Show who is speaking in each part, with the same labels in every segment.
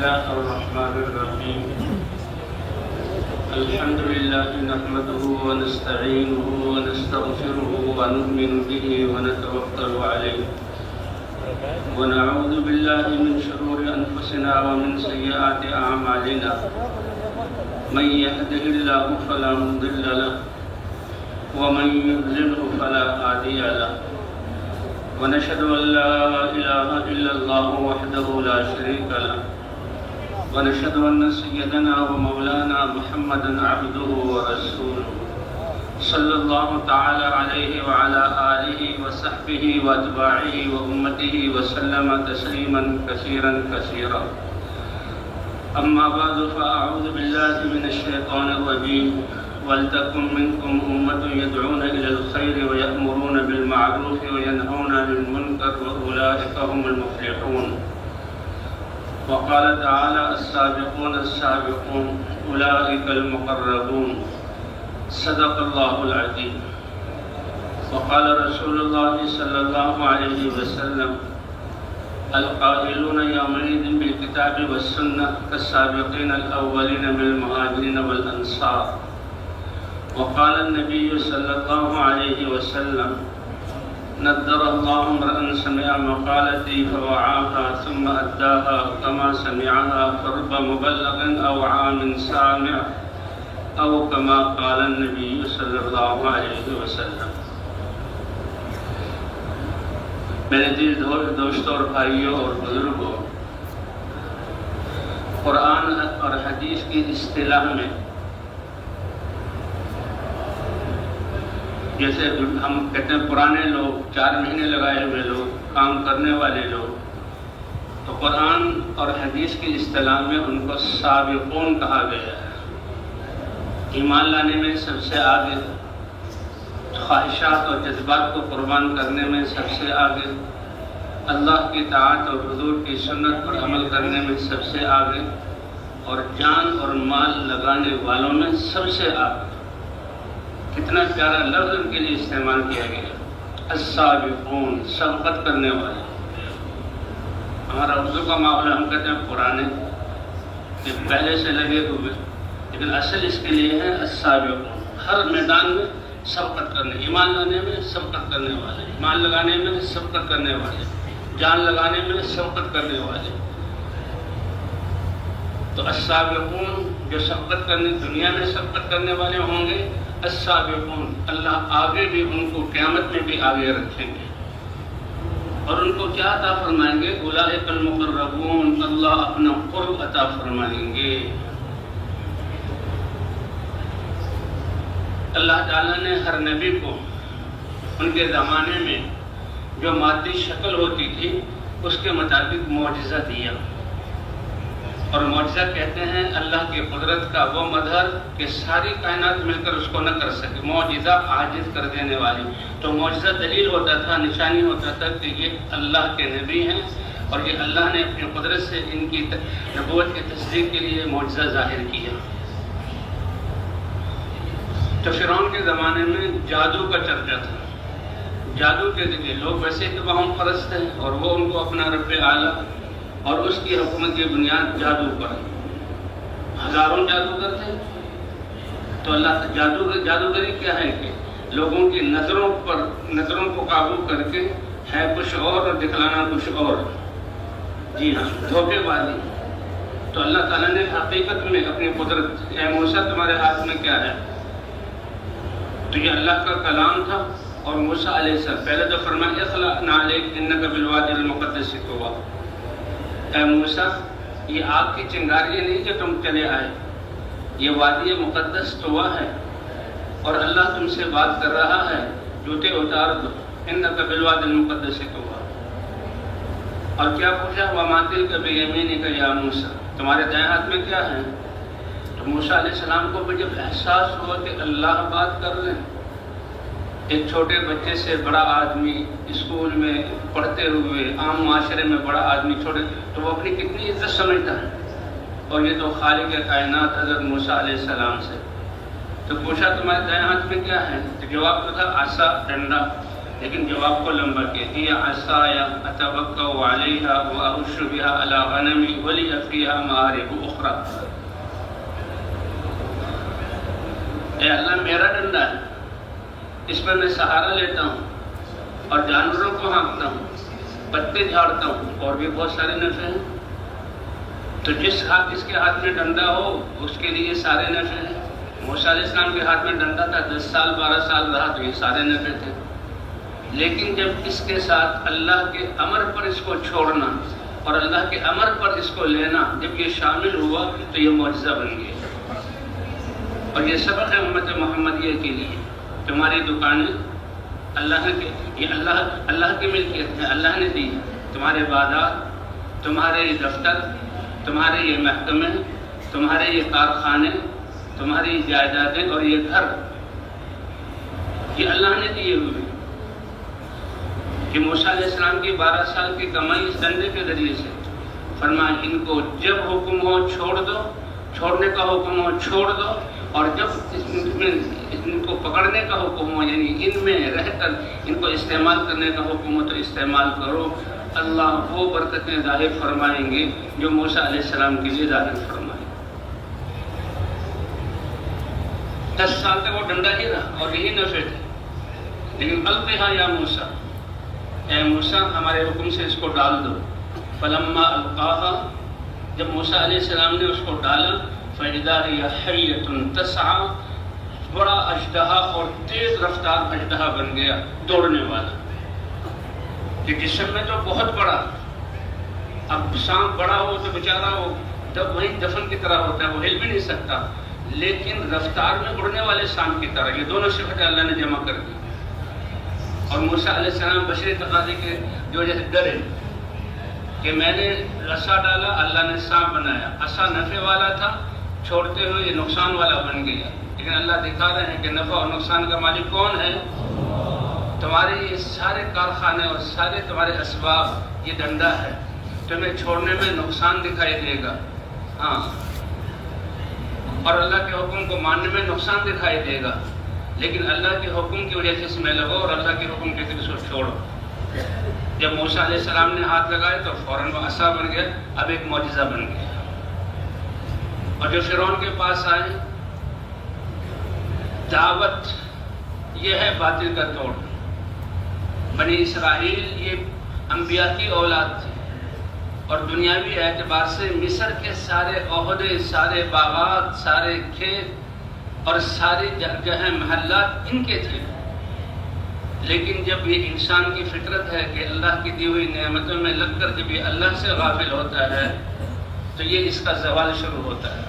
Speaker 1: الله الرحمن الرحيم الحمد لله نحمده ونستعينه ونستغفره ونؤمن به ونتوكل عليه ونعوذ بالله من شرور أنفسنا ومن سيئات أعمالنا من يهده الله فلا مضل له ومن يضلله فلا هادي له ونشهد أن لا إله إلا الله وحده لا شريك له ونشهد أن سيدنا ومولانا محمدا عبده ورسوله صلى الله تعالى عليه وعلى آله وصحبه وأتباعه وأمته وسلم تسليما كثيرا كثيرا أما بعد فأعوذ بالله من الشيطان الرجيم ولتكن منكم أمة يدعون إلى الخير ويأمرون بالمعروف وينهون عن المنكر وأولئك هم المفلحون وقال تعالى السابقون السابقون أولئك المقربون صدق الله العظيم وقال رسول الله صلى الله عليه وسلم القائلون يومئذ بالكتاب والسنة كالسابقين الأولين من المهاجرين والأنصار وقال النبي صلى الله عليه وسلم نذر الله امرأ سمع مقالتي فوعاها ثم أداها كما سمعها فرب مبلغ أوعى من سامع أو كما قال النبي صلى الله عليه وسلم. میرے عزیز دوستوں اور بھائیوں اور بزرگوں، قرآن اور حدیث کی اصطلاح میں جیسے ہم کہتے ہیں پرانے لوگ، 4 مہینے لگائے ہوئے لوگ، کام کرنے والے لوگ، تو قرآن اور حدیث کی اصطلاح میں ان کو سابقون کہا گیا ہے. ایمان لانے میں سب سے آگے، خواہشات اور جذبات کو قربان کرنے میں سب سے آگے، اللہ کی طاعت اور حضور کی سنت پر عمل کرنے میں سب سے آگے، اور جان اور مال لگانے والوں میں سب سے آگے. کتنا پیارا لفظ ان کے لیے استعمال کیا گیا، السابقون، سبقت کرنے والے. ہمارا اردو کا معاملہ ہم کہتے ہیں پرانے، کہ پہلے سے لگے ہوئے، لیکن اصل اس کے لیے ہے السابقون. ہر میدان میں سبقت کرنے، ایمان لانے میں سبقت کرنے والے، مال لگانے میں سبقت کرنے والے، جان لگانے میں سبقت کرنے والے. تو السابقون جو سبقت کرنے، دنیا میں سبقت کرنے والے ہوں گے، السابقون اللہ آگے بھی ان کو قیامت میں بھی آگے رکھیں گے. اور ان کو کیا عطا فرمائیں گے؟ اولئک المقربون، اللہ اپنا قرب عطا فرمائیں گے. اللہ تعالیٰ نے ہر نبی کو ان کے زمانے میں جو مادی شکل ہوتی تھی اس کے مطابق معجزہ دیا. اور معجزہ کہتے ہیں اللہ کی قدرت کا وہ مظہر کہ ساری کائنات مل کر اس کو نہ کر سکے. معجزہ عاجز کر دینے والی. تو معجزہ دلیل ہوتا تھا، نشانی ہوتا تھا کہ یہ اللہ کے نبی ہیں اور یہ اللہ نے اپنی قدرت سے ان کی نبوت کی تصدیق کے لیے معجزہ ظاہر کیا. تو فرعون کے زمانے میں جادو کا چرچا تھا. جادو کے ذریعے لوگ ویسے کہ وہم پرست ہیں اور وہ ان کو اپنا رب اعلیٰ اور اس کی حکومت کی بنیاد جادو پر. ہزاروں جادوگر تھے. تو اللہ جادوگری کیا ہے کہ لوگوں کی نظروں کو قابو کر کے ہے کچھ اور دکھلانا کچھ اور. جی ہاں، دھوکے بازی. تو اللہ تعالیٰ نے حقیقت میں اپنی قدرت، اے موسیٰ تمہارے ہاتھ میں کیا ہے؟ تو یہ اللہ کا کلام تھا. اور موسیٰ علیہ السلام پہلے تو فرمایا اخلع نعلیک انک بالوادی المقدس طویٰ. اے موسیٰ، یہ آگ کی چنگاری نہیں کہ تم چلے آئے، یہ وادی مقدس طویٰ ہے اور اللہ تم سے بات کر رہا ہے، جوتے اتار دو، انک بالوادی المقدس طویٰ. اور کیا پوچھا؟ وما تلک بیمینک یا موسیٰ، تمہارے دائیں ہاتھ میں کیا ہے؟ تو موسیٰ علیہ السلام کو بھی جب احساس ہوا کہ اللہ بات کر رہے ہیں، ایک چھوٹے بچے سے بڑا آدمی، اسکول میں پڑھتے ہوئے عام معاشرے میں بڑا آدمی چھوٹے، تو وہ اپنی کتنی عزت سمجھتا ہے. اور یہ تو خالق کائنات حضرت موسیٰ علیہ السلام سے. تو پوچھا تمہارے دائیں ہاتھ میں کیا ہے؟ تو جواب تو تھا عصا، ڈنڈا. لیکن جواب کو لمبا کیا ہی عصایا اتوکا علیہا واحش بہا علی غنمی ولی فیہا مآرب اخرى. اے اللہ میرا ڈنڈا ہے، اس میں سہارا لیتا ہوں اور جانوروں کو ہانکتا ہوں، پتے جھاڑتا ہوں، اور بھی بہت سارے نفع ہیں. تو جس کے ہاتھ میں ڈنڈا ہو اس کے لیے سارے نفع ہیں. موسیٰ علیہ السلام کے ہاتھ میں ڈنڈا تھا، 10 سال 12 سال رہا تو یہ سارے نفع تھے. لیکن جب اس کے ساتھ اللہ کے امر پر اس کو چھوڑنا اور اللہ کے امر پر اس کو لینا جب یہ شامل ہوا تو یہ معجزہ بن گیا. اور یہ سبق ہے امت محمدیہ کے لیے. تمہاری دکانیں اللہ نے یہ اللہ کی ملکیت ہے، اللہ نے دی. تمہارے بازار، تمہارے دفتر، تمہارے یہ محکمے، تمہارے یہ کارخانے، تمہاری جائیدادیں اور یہ گھر، یہ اللہ نے دیے ہوئے. کہ موسیٰ علیہ السلام کی 12 سال کی کمائی اس ڈنڈے کے ذریعے سے. فرمایا ان کو جب حکم ہو چھوڑ دو، چھوڑنے کا حکم ہو چھوڑ دو، اور جب ان کو پکڑنے کا حکم ہو یعنی ان میں رہ کر ان کو استعمال کرنے کا حکم ہو تو استعمال کرو. اللہ وہ برکتیں ظاہر فرمائیں گے جو موسیٰ علیہ السلام کے لیے ظاہر فرمائیں. 10 سال تک وہ ڈنڈا ہی رہا اور یہی نفع تھے. لیکن القھا یا موسیٰ، اے موسیٰ ہمارے حکم سے اس کو ڈال دو. فلما القاها، جب موسیٰ علیہ السلام نے اس کو ڈالا، فاذا هي حیۃ تسعى، بڑا اژدہا اور تیز رفتار اژدہا بن گیا، دوڑنے والا. کہ جسم میں تو بہت بڑا، اب سانپ بڑا ہو تو بیچارہ وہ تب وہی دفن کی طرح ہوتا ہے، وہ ہل بھی نہیں سکتا. لیکن رفتار میں اڑنے والے سانپ کی طرح، یہ دونوں صفتیں اللہ نے جمع کر دی. اور موسیٰ علیہ السلام بشری تقاضے کے جو وجہ سے ڈرے کہ میں نے رسا ڈالا، اللہ نے سانپ بنایا. عصا نفع والا تھا، چھوڑتے ہوئے یہ نقصان والا بن گیا. لیکن اللہ دکھا رہے ہیں کہ نفع اور نقصان کا مالک کون ہے؟ تمہارے یہ سارے کارخانے اور سارے تمہارے اسباب، یہ ڈنڈا ہے. تمہیں چھوڑنے میں نقصان دکھائی دے گا، ہاں، اور اللہ کے حکم کو ماننے میں نقصان دکھائی دے گا. لیکن اللہ کے حکم کی وجہ سے اس میں لگو اور اللہ کے حکم کے اس کو چھوڑو. جب موسیٰ علیہ السلام نے ہاتھ لگائے تو فوراً وہ عصا بن گیا، اب ایک معجزہ بن گیا. اور جو فرعون کے پاس آئے، دعوت یہ ہے باطل کا توڑ. بنی اسرائیل یہ انبیاء کی اولاد تھی اور دنیاوی اعتبار سے مصر کے سارے عہدے، سارے باغات، سارے کھیت اور ساری جگہیں محلات ان کے تھے. لیکن جب یہ انسان کی فطرت ہے کہ اللہ کی دی ہوئی نعمتوں میں لگ کر جب یہ اللہ سے غافل ہوتا ہے تو یہ اس کا زوال شروع ہوتا ہے.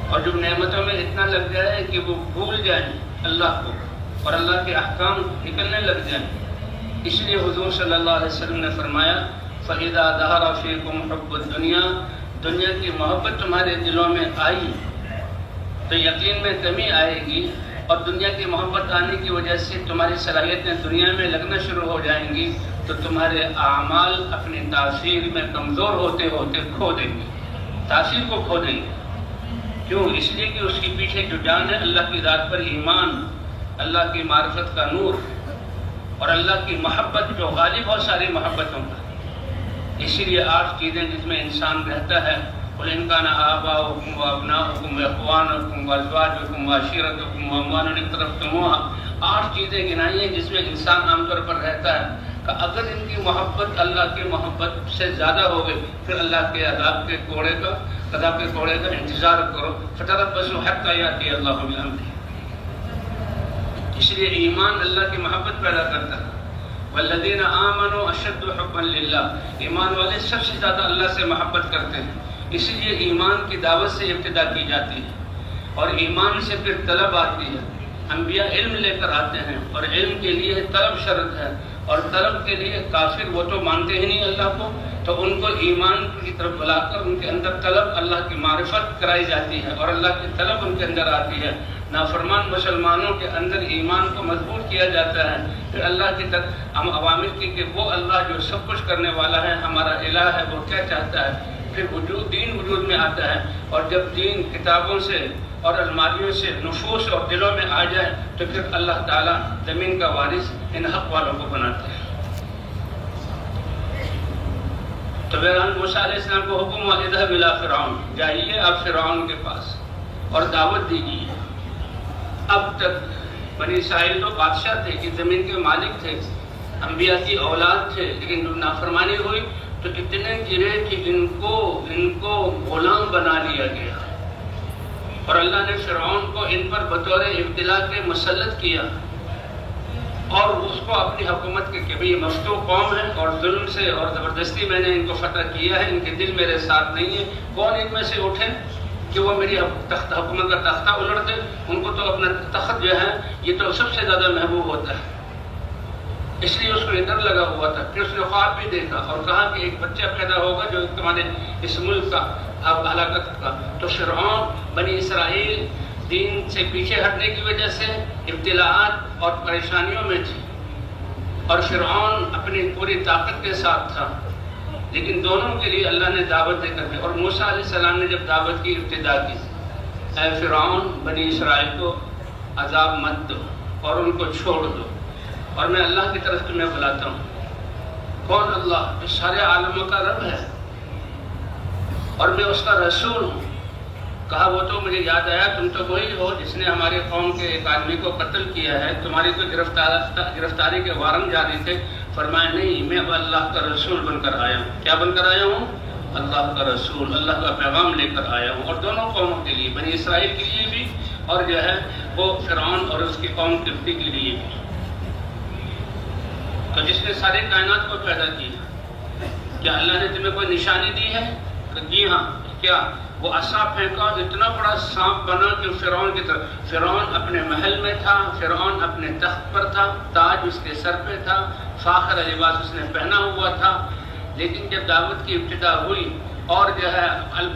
Speaker 1: اور جب نعمتوں میں اتنا لگ جائے کہ وہ بھول جائیں اللہ کو اور اللہ کے احکام نکلنے لگ جائیں. اس لیے حضور صلی اللہ علیہ وسلم نے فرمایا فَإِذَا ظَهَرَ فِيكُمْ حُبُّ الدُّنْيَا، دنیا کی محبت تمہارے دلوں میں آئی تو یقین میں کمی آئے گی، اور دنیا کی محبت آنے کی وجہ سے تمہاری صلاحیتیں دنیا میں لگنا شروع ہو جائیں گی تو تمہارے اعمال اپنی تاثیر میں کمزور ہوتے ہوتے کھو دیں گے، تاثیر کو کھو دیں گے. کیوں؟ اس لیے کہ اس کے پیچھے جو جان ہے اللہ کی ذات پر ایمان، اللہ کی معرفت کا نور اور اللہ کی محبت جو غالب ہو ساری محبتوں پر. اسی لیے 8 چیزیں جس میں انسان رہتا ہے، قُلْ إِنْ كَانَ آبَاؤُكُمْ وَأَبْنَاؤُكُمْ وَإِخْوَانُكُمْ وَأَزْوَاجُكُمْ وَعَشِيرَتُكُمْ وَأَمْوَالٌ اقْتَرَفْتُمُوهَا، 8 چیزیں گنائی ہیں جس میں انسان عام طور پر رہتا ہے کہ اگر ان کی محبت اللہ کی محبت سے زیادہ ہو گئی پھر اللہ کے عذاب کے کوڑے کا انتظار کرو. فَتَرَبَّصُوا حَتَّىٰ يَأْتِيَ اللَّهُ بِأَمْرِهِ. اس لیے ایمان اللہ کی محبت پیدا کرتا ہے. وَالَّذِينَ آمَنُوا أَشَدُّ حُبًّا لِلَّهِ، ایمان والے سب سے زیادہ اللہ سے محبت کرتے ہیں. اسی لیے ایمان کی دعوت سے ابتدا کی جاتی ہے اور ایمان سے پھر طلب آتی ہے. انبیاء علم لے کر آتے ہیں اور علم کے لیے طلب شرط ہے، اور طلب کے لیے کافر وہ تو مانتے ہی نہیں اللہ کو، تو ان کو ایمان کی طرف بلا کر ان کے اندر طلب اللہ کی معرفت کرائی جاتی ہے اور اللہ کی طلب ان کے اندر آتی ہے. نافرمان مسلمانوں کے اندر ایمان کو مضبوط کیا جاتا ہے، پھر اللہ کی طرف ہم عوامر کی کہ وہ اللہ جو سب کچھ کرنے والا ہے، ہمارا الہ ہے، وہ کیا چاہتا ہے. پھر دین وجود میں آتا ہے، اور جب دین کتابوں سے اور الماریوں سے نفوس اور دلوں میں آ جائے تو پھر اللہ تعالیٰ زمین کا وارث ان حق والوں کو بناتے ہیں۔ تو بہرحال موسیٰ علیہ السلام کو حکم ہوا اذهب الی فرعون، جائیے آپ فرعون کے پاس اور دعوت دیجیے۔ اب تک بنی اسرائیل تو بادشاہ تھے کہ زمین کے مالک تھے، انبیاء کی اولاد تھے، لیکن جب نافرمانی ہوئی تو اتنے گرے کہ ان کو غلام بنا لیا گیا، اور اللہ نے فرعون کو ان پر بطور ابتلا کے مسلط کیا، اور اس کو اپنی حکومت کے کہ یہ مفتو قوم ہے اور ظلم سے اور زبردستی میں نے ان کو فتح کیا ہے، ان کے دل میرے ساتھ نہیں ہے، کون ان میں سے اٹھے کہ وہ میری حکومت کا تختہ الٹ دے؟ ان کو تو اپنا تخت جو ہے یہ تو سب سے زیادہ محبوب ہوتا ہے، اس لیے اس کو ڈر لگا ہوا تھا۔ پھر اس نے خواب بھی دیکھا اور کہا کہ ایک بچہ پیدا ہوگا جو تمہارے اس ملک کا ہلاکت کا۔ تو فرعون بنی اسرائیل دین سے پیچھے ہٹنے کی وجہ سے ابتلاءات اور پریشانیوں میں تھی، اور فرعون اپنی پوری طاقت کے ساتھ تھا، لیکن دونوں کے لیے اللہ نے دعوت دے کر دی۔ اور موسیٰ علیہ السلام نے جب دعوت کی ابتدا کی، اے فرعون بنی اسرائیل کو عذاب مت دو اور ان کو چھوڑ دو، اور میں اللہ کی طرف تمہیں بلاتا ہوں۔ کون؟ اللہ جو سارے عالموں کا رب ہے، اور میں اس کا رسول ہوں۔ کہا وہ تو مجھے یاد آیا، تم تو وہی ہو جس نے ہمارے قوم کے ایک آدمی کو قتل کیا ہے، تمہاری تو گرفتاری کے وارنٹ جاری تھے۔ فرمایا نہیں، میں اب اللہ کا رسول بن کر آیا ہوں۔ کیا بن کر آیا ہوں؟ اللہ کا رسول، اللہ کا پیغام لے کر آیا ہوں، اور دونوں قوموں کے لیے، بنی اسرائیل کے لیے بھی اور جو ہے وہ فرعون اور اس کی قوم قبطی کے لیے بھی۔ تو جس نے سارے کائنات کو پیدا کیا، کیا اللہ نے تمہیں کوئی نشانی دی ہے؟ جی ہاں۔ کیا؟ وہ عصا پھینکا، اتنا بڑا سانپ بنا کہ فرعون کی طرف۔ فرعون اپنے محل میں تھا، فرعون اپنے تخت پر تھا، تاج اس کے سر پہ تھا، فاخر لباس اس نے پہنا ہوا تھا، لیکن جب دعوت کی ابتدا ہوئی اور جو ہے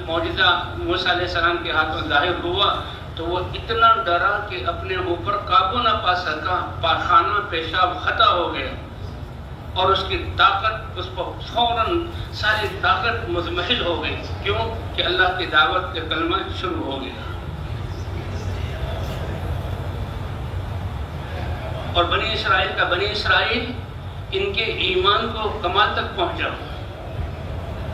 Speaker 1: معجزہ موسیٰ علیہ السلام کے ہاتھوں ظاہر ہوا تو وہ اتنا ڈرا کہ اپنے اوپر قابو نہ پا سکا، پاخانہ پیشاب خطا ہو گیا، اور اس کی طاقت، اس کو فوراً ساری طاقت مضمحل ہو گئی۔ کیوں؟ کہ اللہ کی دعوت کے کلمہ شروع ہو گیا۔ اور بنی اسرائیل ان کے ایمان کو کمال تک پہنچا،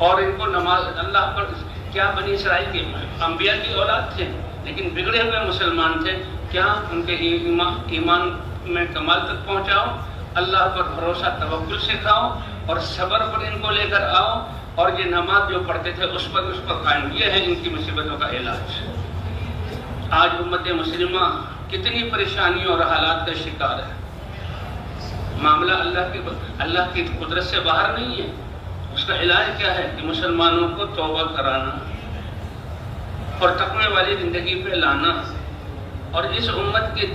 Speaker 1: اور ان کو نماز اللہ پر، کیا بنی اسرائیل کے انبیاء کی اولاد تھے لیکن بگڑے ہوئے مسلمان تھے، کیا ان کے ایمان میں کمال تک پہنچاؤ، اللہ پر بھروسہ توکل سکھاؤ اور صبر پر ان کو لے کر آؤ، اور یہ نماز جو پڑھتے تھے اس پر قائم۔ یہ ہے ان کی مصیبتوں کا علاج۔ آج امت مسلمہ کتنی پریشانیوں اور حالات کا شکار ہے۔ معاملہ اللہ کی قدرت سے باہر نہیں ہے۔ اس کا علاج کیا ہے؟ کہ مسلمانوں کو توبہ کرانا اور تقوی والی زندگی پہ لانا، اور اس امت کے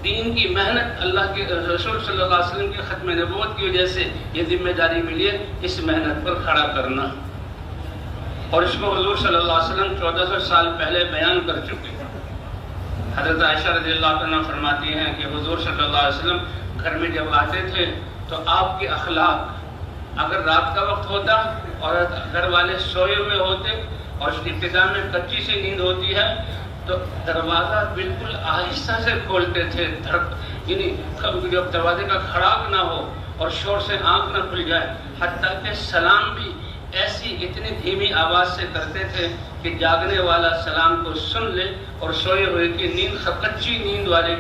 Speaker 1: دین کی محنت، اللہ کے رسول صلی اللہ علیہ وسلم کے ختم نبوت کی وجہ سے یہ ذمہ داری ملی ہے، اس محنت پر کھڑا کرنا۔ اور اس کو حضور صلی اللہ علیہ وسلم 1400 سال پہلے بیان کر چکے۔ حضرت عائشہ رضی اللہ عنہ فرماتی ہیں کہ حضور صلی اللہ علیہ وسلم گھر میں جب آتے تھے تو آپ کے اخلاق، اگر رات کا وقت ہوتا اور گھر والے سوئے ہوئے ہوتے اور ابتدا میں کچی سی نیند ہوتی ہے تو دروازہ بالکل آہستہ سے کھولتے تھے، یعنی جب دروازے کا کھڑاک نہ ہو اور شور سے آنکھ نہ کھل جائے، حتیٰ کہ سلام بھی ایسی اتنی دھیمی آواز سے کرتے تھے کہ جاگنے والا سلام کو سن لے اور سوئے ہوئے کی نیند، کچی نیند والے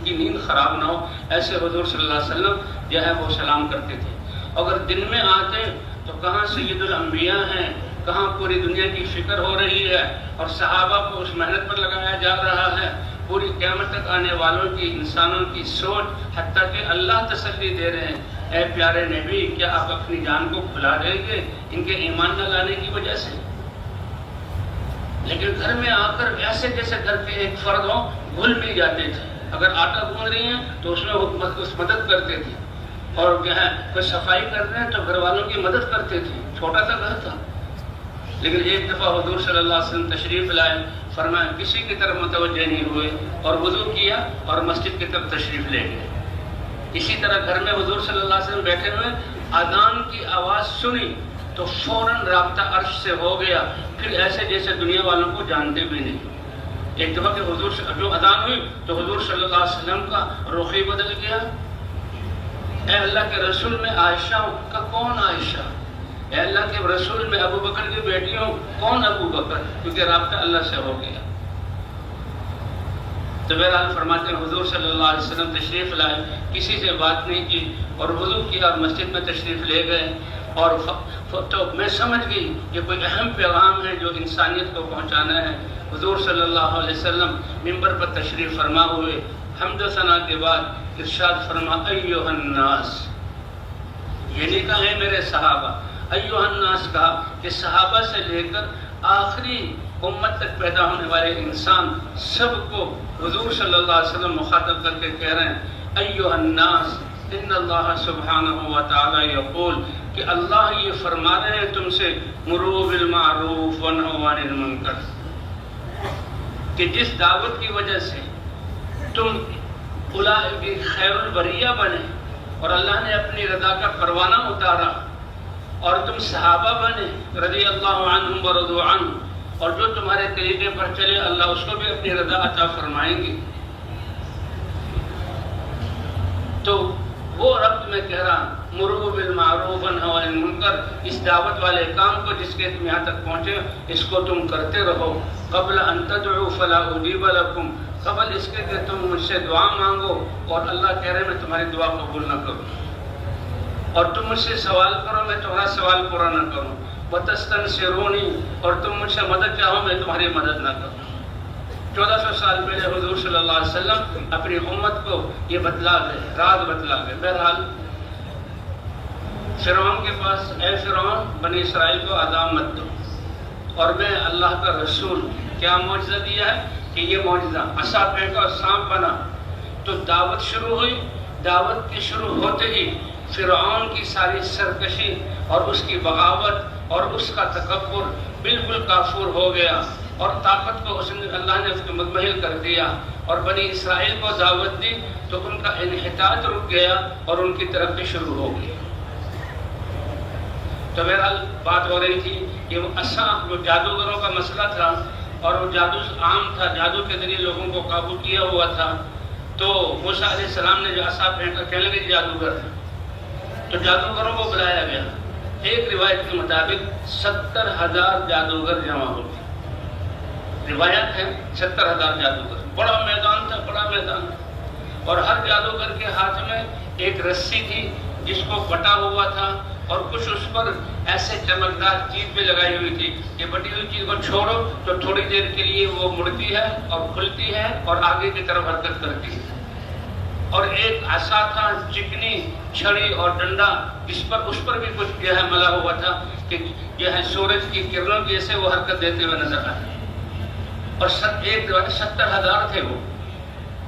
Speaker 1: کی نیند خراب نہ ہو۔ ایسے حضور صلی اللہ علیہ وسلم جو ہے وہ سلام کرتے تھے۔ اگر دن میں آتے تو کہاں سید الانبیاء ہیں، کہاں پوری دنیا کی فکر ہو رہی ہے اور صحابہ کو اس محنت پر لگایا جا رہا ہے، پوری قیامت تک آنے والوں کی، انسانوں کی سوچ، حتیٰ کہ اللہ تسلی دے رہے ہیں، اے پیارے نبی کیا آپ اپنی جان کو کھلا دیں گے ان کے ایمان نہ لانے کی وجہ سے؟ لیکن گھر میں آ کر ایسے جیسے گھر کے ایک فرد ہوں، گھل مل جاتے تھے۔ اگر آٹا گوندھ رہی ہیں تو اس میں مدد کرتے تھے، اور جو ہے کوئی صفائی کر رہے ہیں تو گھر والوں کی مدد کرتے تھے۔ چھوٹا سا گھر تھا، لیکن ایک دفعہ حضور صلی اللہ علیہ وسلم تشریف لائے، فرمایا کسی کی طرف متوجہ نہیں ہوئے اور وضو کیا اور مسجد کی طرف تشریف لے گئے۔ اسی طرح گھر میں حضور صلی اللہ علیہ وسلم بیٹھے ہوئے، اذان کی آواز سنی تو فوراً رابطہ عرش سے ہو گیا، پھر ایسے جیسے دنیا والوں کو جانتے بھی نہیں۔ ایک دفعہ کہ حضور جو اذان ہوئی تو حضور صلی اللہ علیہ وسلم کا رخ ہی بدل گیا. اے اللہ کے رسول میں عائشہ کا کون عائشہ؟ اے اللہ کے رسول میں ابو بکر کی بیٹیوں کون ابو بکر؟ کیونکہ رابطہ اللہ سے ہو گیا. تو بہرحال فرماتے ہیں حضور صلی اللہ علیہ وسلم تشریف لائے, کسی سے بات نہیں کی اور وضو کیا اور مسجد میں تشریف لے گئے. اور تو میں سمجھ گئی کہ کوئی اہم پیغام ہے جو انسانیت کو پہنچانا ہے. حضور صلی اللہ علیہ وسلم ممبر پر تشریف فرما ہوئے, حمد و ثنا کے بعد ارشاد فرما ایھا الناس, یہ نہیں کہا ہے میرے صحابہ, ایھا الناس کہا کہ صحابہ سے لے کر آخری امت تک پیدا ہونے والے انسان سب کو حضور صلی اللہ علیہ وسلم مخاطب کر کے کہہ رہے ہیں ایھا الناس ان اللہ سبحانہ و تعالی یقول, کہ اللہ یہ فرما رہے ہیں تم سے مروا بالمعروف ونہوا عن المنکر, کہ جس دعوت کی وجہ سے تم اولئک خیر البریہ بنے اور اللہ نے اپنی رضا کا پروانہ اتارا اور تم صحابہ بنے رضی اللہ عنہم ورضوا عنہ, اور جو تمہارے طریقے پر چلے اللہ اس کو بھی اپنی رضا عطا فرمائیں گے. تو وہ رب میں کہہ رہا مروا بالمعروف ونہوا عن المنکر, اس دعوت والے کام کو جس کے تم یہاں تک پہنچے اس کو تم کرتے رہو. قبل ان تدعوا فلا اجیب لکم, قبل اس کے کہ تم مجھ سے دعا مانگو اور اللہ کہہ رہے میں تمہاری دعا قبول نہ کروں, اور تم مجھ سے سوال کرو میں تمہارا سوال پورا نہ کروں. وتستنصرونی, اور تم مجھ سے مدد چاہو میں تمہاری مدد نہ کروں. 1400 سال پہلے حضور صلی اللہ علیہ وسلم اپنی امت کو یہ بتلا گئے, راز بتلا گئے. بہرحال فرعون کے پاس, اے فرعون بنی اسرائیل کو عذاب مت دو, اور میں اللہ کا رسول, کیا معجزہ دیا ہے کہ یہ معجزہ عصا پھینکا اور سانپ بنا. تو دعوت شروع ہوئی, دعوت کے شروع ہوتے ہی فرعون کی ساری سرکشی اور اس کی بغاوت اور اس کا تکبر بالکل کافور ہو گیا, اور طاقت کو اللہ نے اس کو مضمحل کر دیا, اور بنی اسرائیل کو دعوت دی تو ان کا انحطاط رک گیا اور ان کی ترقی شروع ہو گئی. تو بہرحال بات ہو رہی تھی کہ وہ عصا جو جادوگروں کا مسئلہ تھا, اور وہ جادو عام تھا, جادو کے ذریعے لوگوں کو قابو کیا ہوا تھا. تو موسیٰ علیہ السلام نے جو عصا پھینکا کہنے لگے جادوگر, تو جادوگروں کو بلایا گیا. ایک روایت کے مطابق 70,000 جادوگر جمع ہوتے, روایت ہے 70,000 جادوگر. بڑا میدان تھا, بڑا میدان, اور ہر جادوگر کے ہاتھ میں ایک رسی تھی جس کو بٹا ہوا تھا, اور کچھ اس پر ایسے چمکدار چیز بھی لگائی ہوئی تھی کہ بٹی ہوئی چیز کو چھوڑو تو تھوڑی دیر کے لیے وہ مڑتی ہے اور کھلتی ہے اور آگے کی طرف حرکت کرتی ہے. اور ایک عصا تھا, چکنی چھڑی اور ڈنڈا, اس پر بھی کچھ جو ہے ملا ہوا تھا کہ جو ہے سورج کی کرنوں کی جیسے وہ حرکت دیتے ہوئے نظر آئے. اور ایک 70,000 تھے وہ.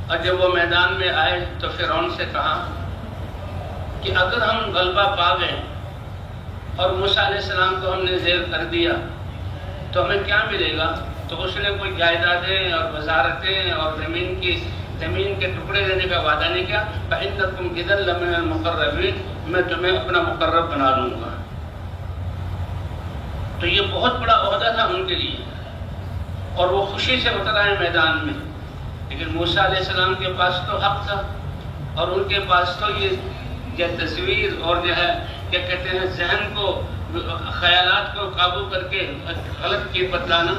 Speaker 1: اور جب وہ میدان میں آئے تو فرعون سے کہا کہ اگر ہم غلبہ پا گئے اور موسیٰ علیہ السلام کو ہم نے زیر کر دیا تو ہمیں کیا ملے گا؟ تو اس نے کوئی جائیدادیں اور وزارتیں اور زمین کے ٹکڑے دینے کا وعدہ نہیں کیا. فَإِنَّكُمْ إِذًا لَمِنَ الْمُقَرَّبِينَ, میں تمہیں اپنا مقرب بنا لوں گا. تو یہ بہت بڑا عہدہ تھا ان کے لیے, اور وہ خوشی سے اتر آئے میدان میں. لیکن موسیٰ علیہ السلام کے پاس تو حق تھا, اور ان کے پاس تو یہ تصویر اور جو ہے کیا کہتے ہیں ذہن کو, خیالات کو قابو کر کے غلط چیز بتلانا.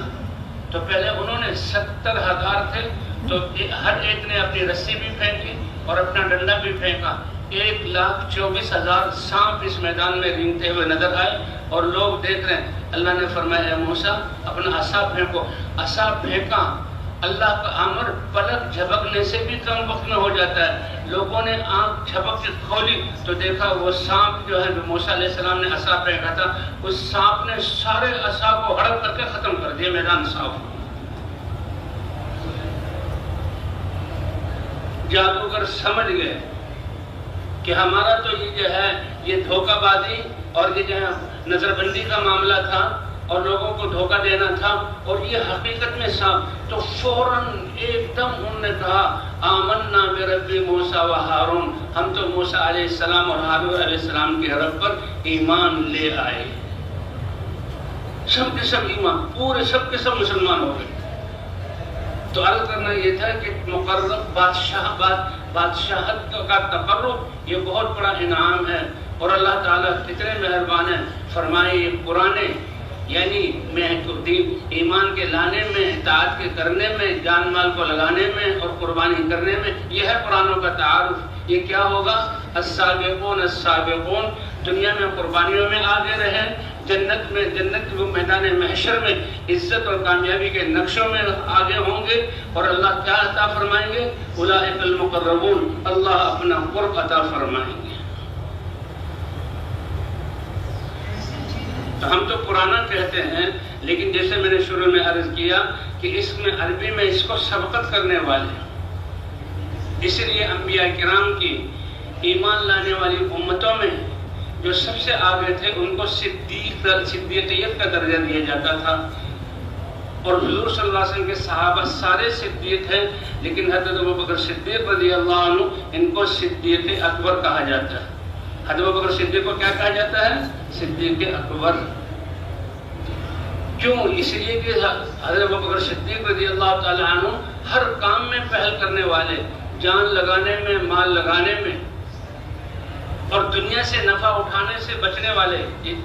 Speaker 1: تو پہلے انہوں نے 70,000 تھے, تو ہر ایک نے اپنی رسی بھی پھینکی اور اپنا ڈنڈا بھی پھینکا. 1,24,000 سانپ اس میدان میں رینگتے ہوئے نظر آئے, اور لوگ دیکھ رہے ہیں. اللہ نے فرمایا اے موسیٰ اپنا عصا پھینکو. عصا پھینکا, اللہ کا امر پلک جھپکنے سے بھی کم وقت میں ہو جاتا ہے. لوگوں نے آنکھ جھپک کے کھولی تو دیکھا وہ سانپ جو ہے جو موسیٰ علیہ السلام نے عصا پھینکا تھا, اس سانپ نے سارے عصا کو ہڑپ کر کے ختم کر دیا, میدان صاف. جادوگر سمجھ گئے کہ ہمارا تو یہ جو ہے یہ دھوکہ بازی اور یہ جو ہے نظر بندی کا معاملہ تھا اور لوگوں کو دھوکہ دینا تھا, اور یہ حقیقت میں سانپ. تو فوراً ایک دم انہوں نے کہا آمنا برب موسیٰ و ہارون, ہم تو موسیٰ علیہ السلام اور ہارون علیہ السلام کے رب پر ایمان لے آئے. سب کے سب ایمان, پورے سب کے سب مسلمان ہو گئے. تو عرض کرنا یہ تھا کہ مقرب بادشاہت کا تقرب یہ بہت بڑا انعام ہے، اور اللہ تعالیٰ کتنے مہربان ہیں. فرمائے یہ پرانے یعنی ایمان کے لانے میں، اطاعت کے کرنے میں، جان مال کو لگانے میں اور قربانی کرنے میں، یہ ہے قرآنوں کا تعارف. یہ کیا ہوگا؟ السابقون السابقون. دنیا میں قربانیوں میں آگے رہے، جنت میں میدان محشر میں عزت اور کامیابی کے نقشوں میں آگے ہوں گے. اور اللہ کیا عطا فرمائیں گے؟ اولئک المقربون. اللہ اپنا قرب عطا فرمائیں گے. تو ہم تو پرانا کہتے ہیں، لیکن جیسے میں نے شروع میں عرض کیا کہ اس میں عربی میں اس کو سبقت کرنے والے، اس لیے انبیاء کرام کی ایمان لانے والی امتوں میں جو سب سے آگے تھے ان کو صدیقیت کا درجہ دیا جاتا تھا. اور حضور صلی اللہ علیہ وسلم کے صحابہ سارے صدیق ہیں، لیکن حضرت ابوبکر صدیق رضی اللہ عنہ ان کو صدیق اکبر کہا جاتا ہے. حضرت ابوبکر صدیق کو کیا کہا جاتا ہے؟ صدیق اکبر. کیوں؟ اس لیے کہ حضرت ابوبکر صدیق رضی اللہ تعالی عنہ ہر کام میں پہل کرنے والے، جان لگانے میں، مال لگانے میں، اور دنیا سے نفع اٹھانے سے بچنے والے،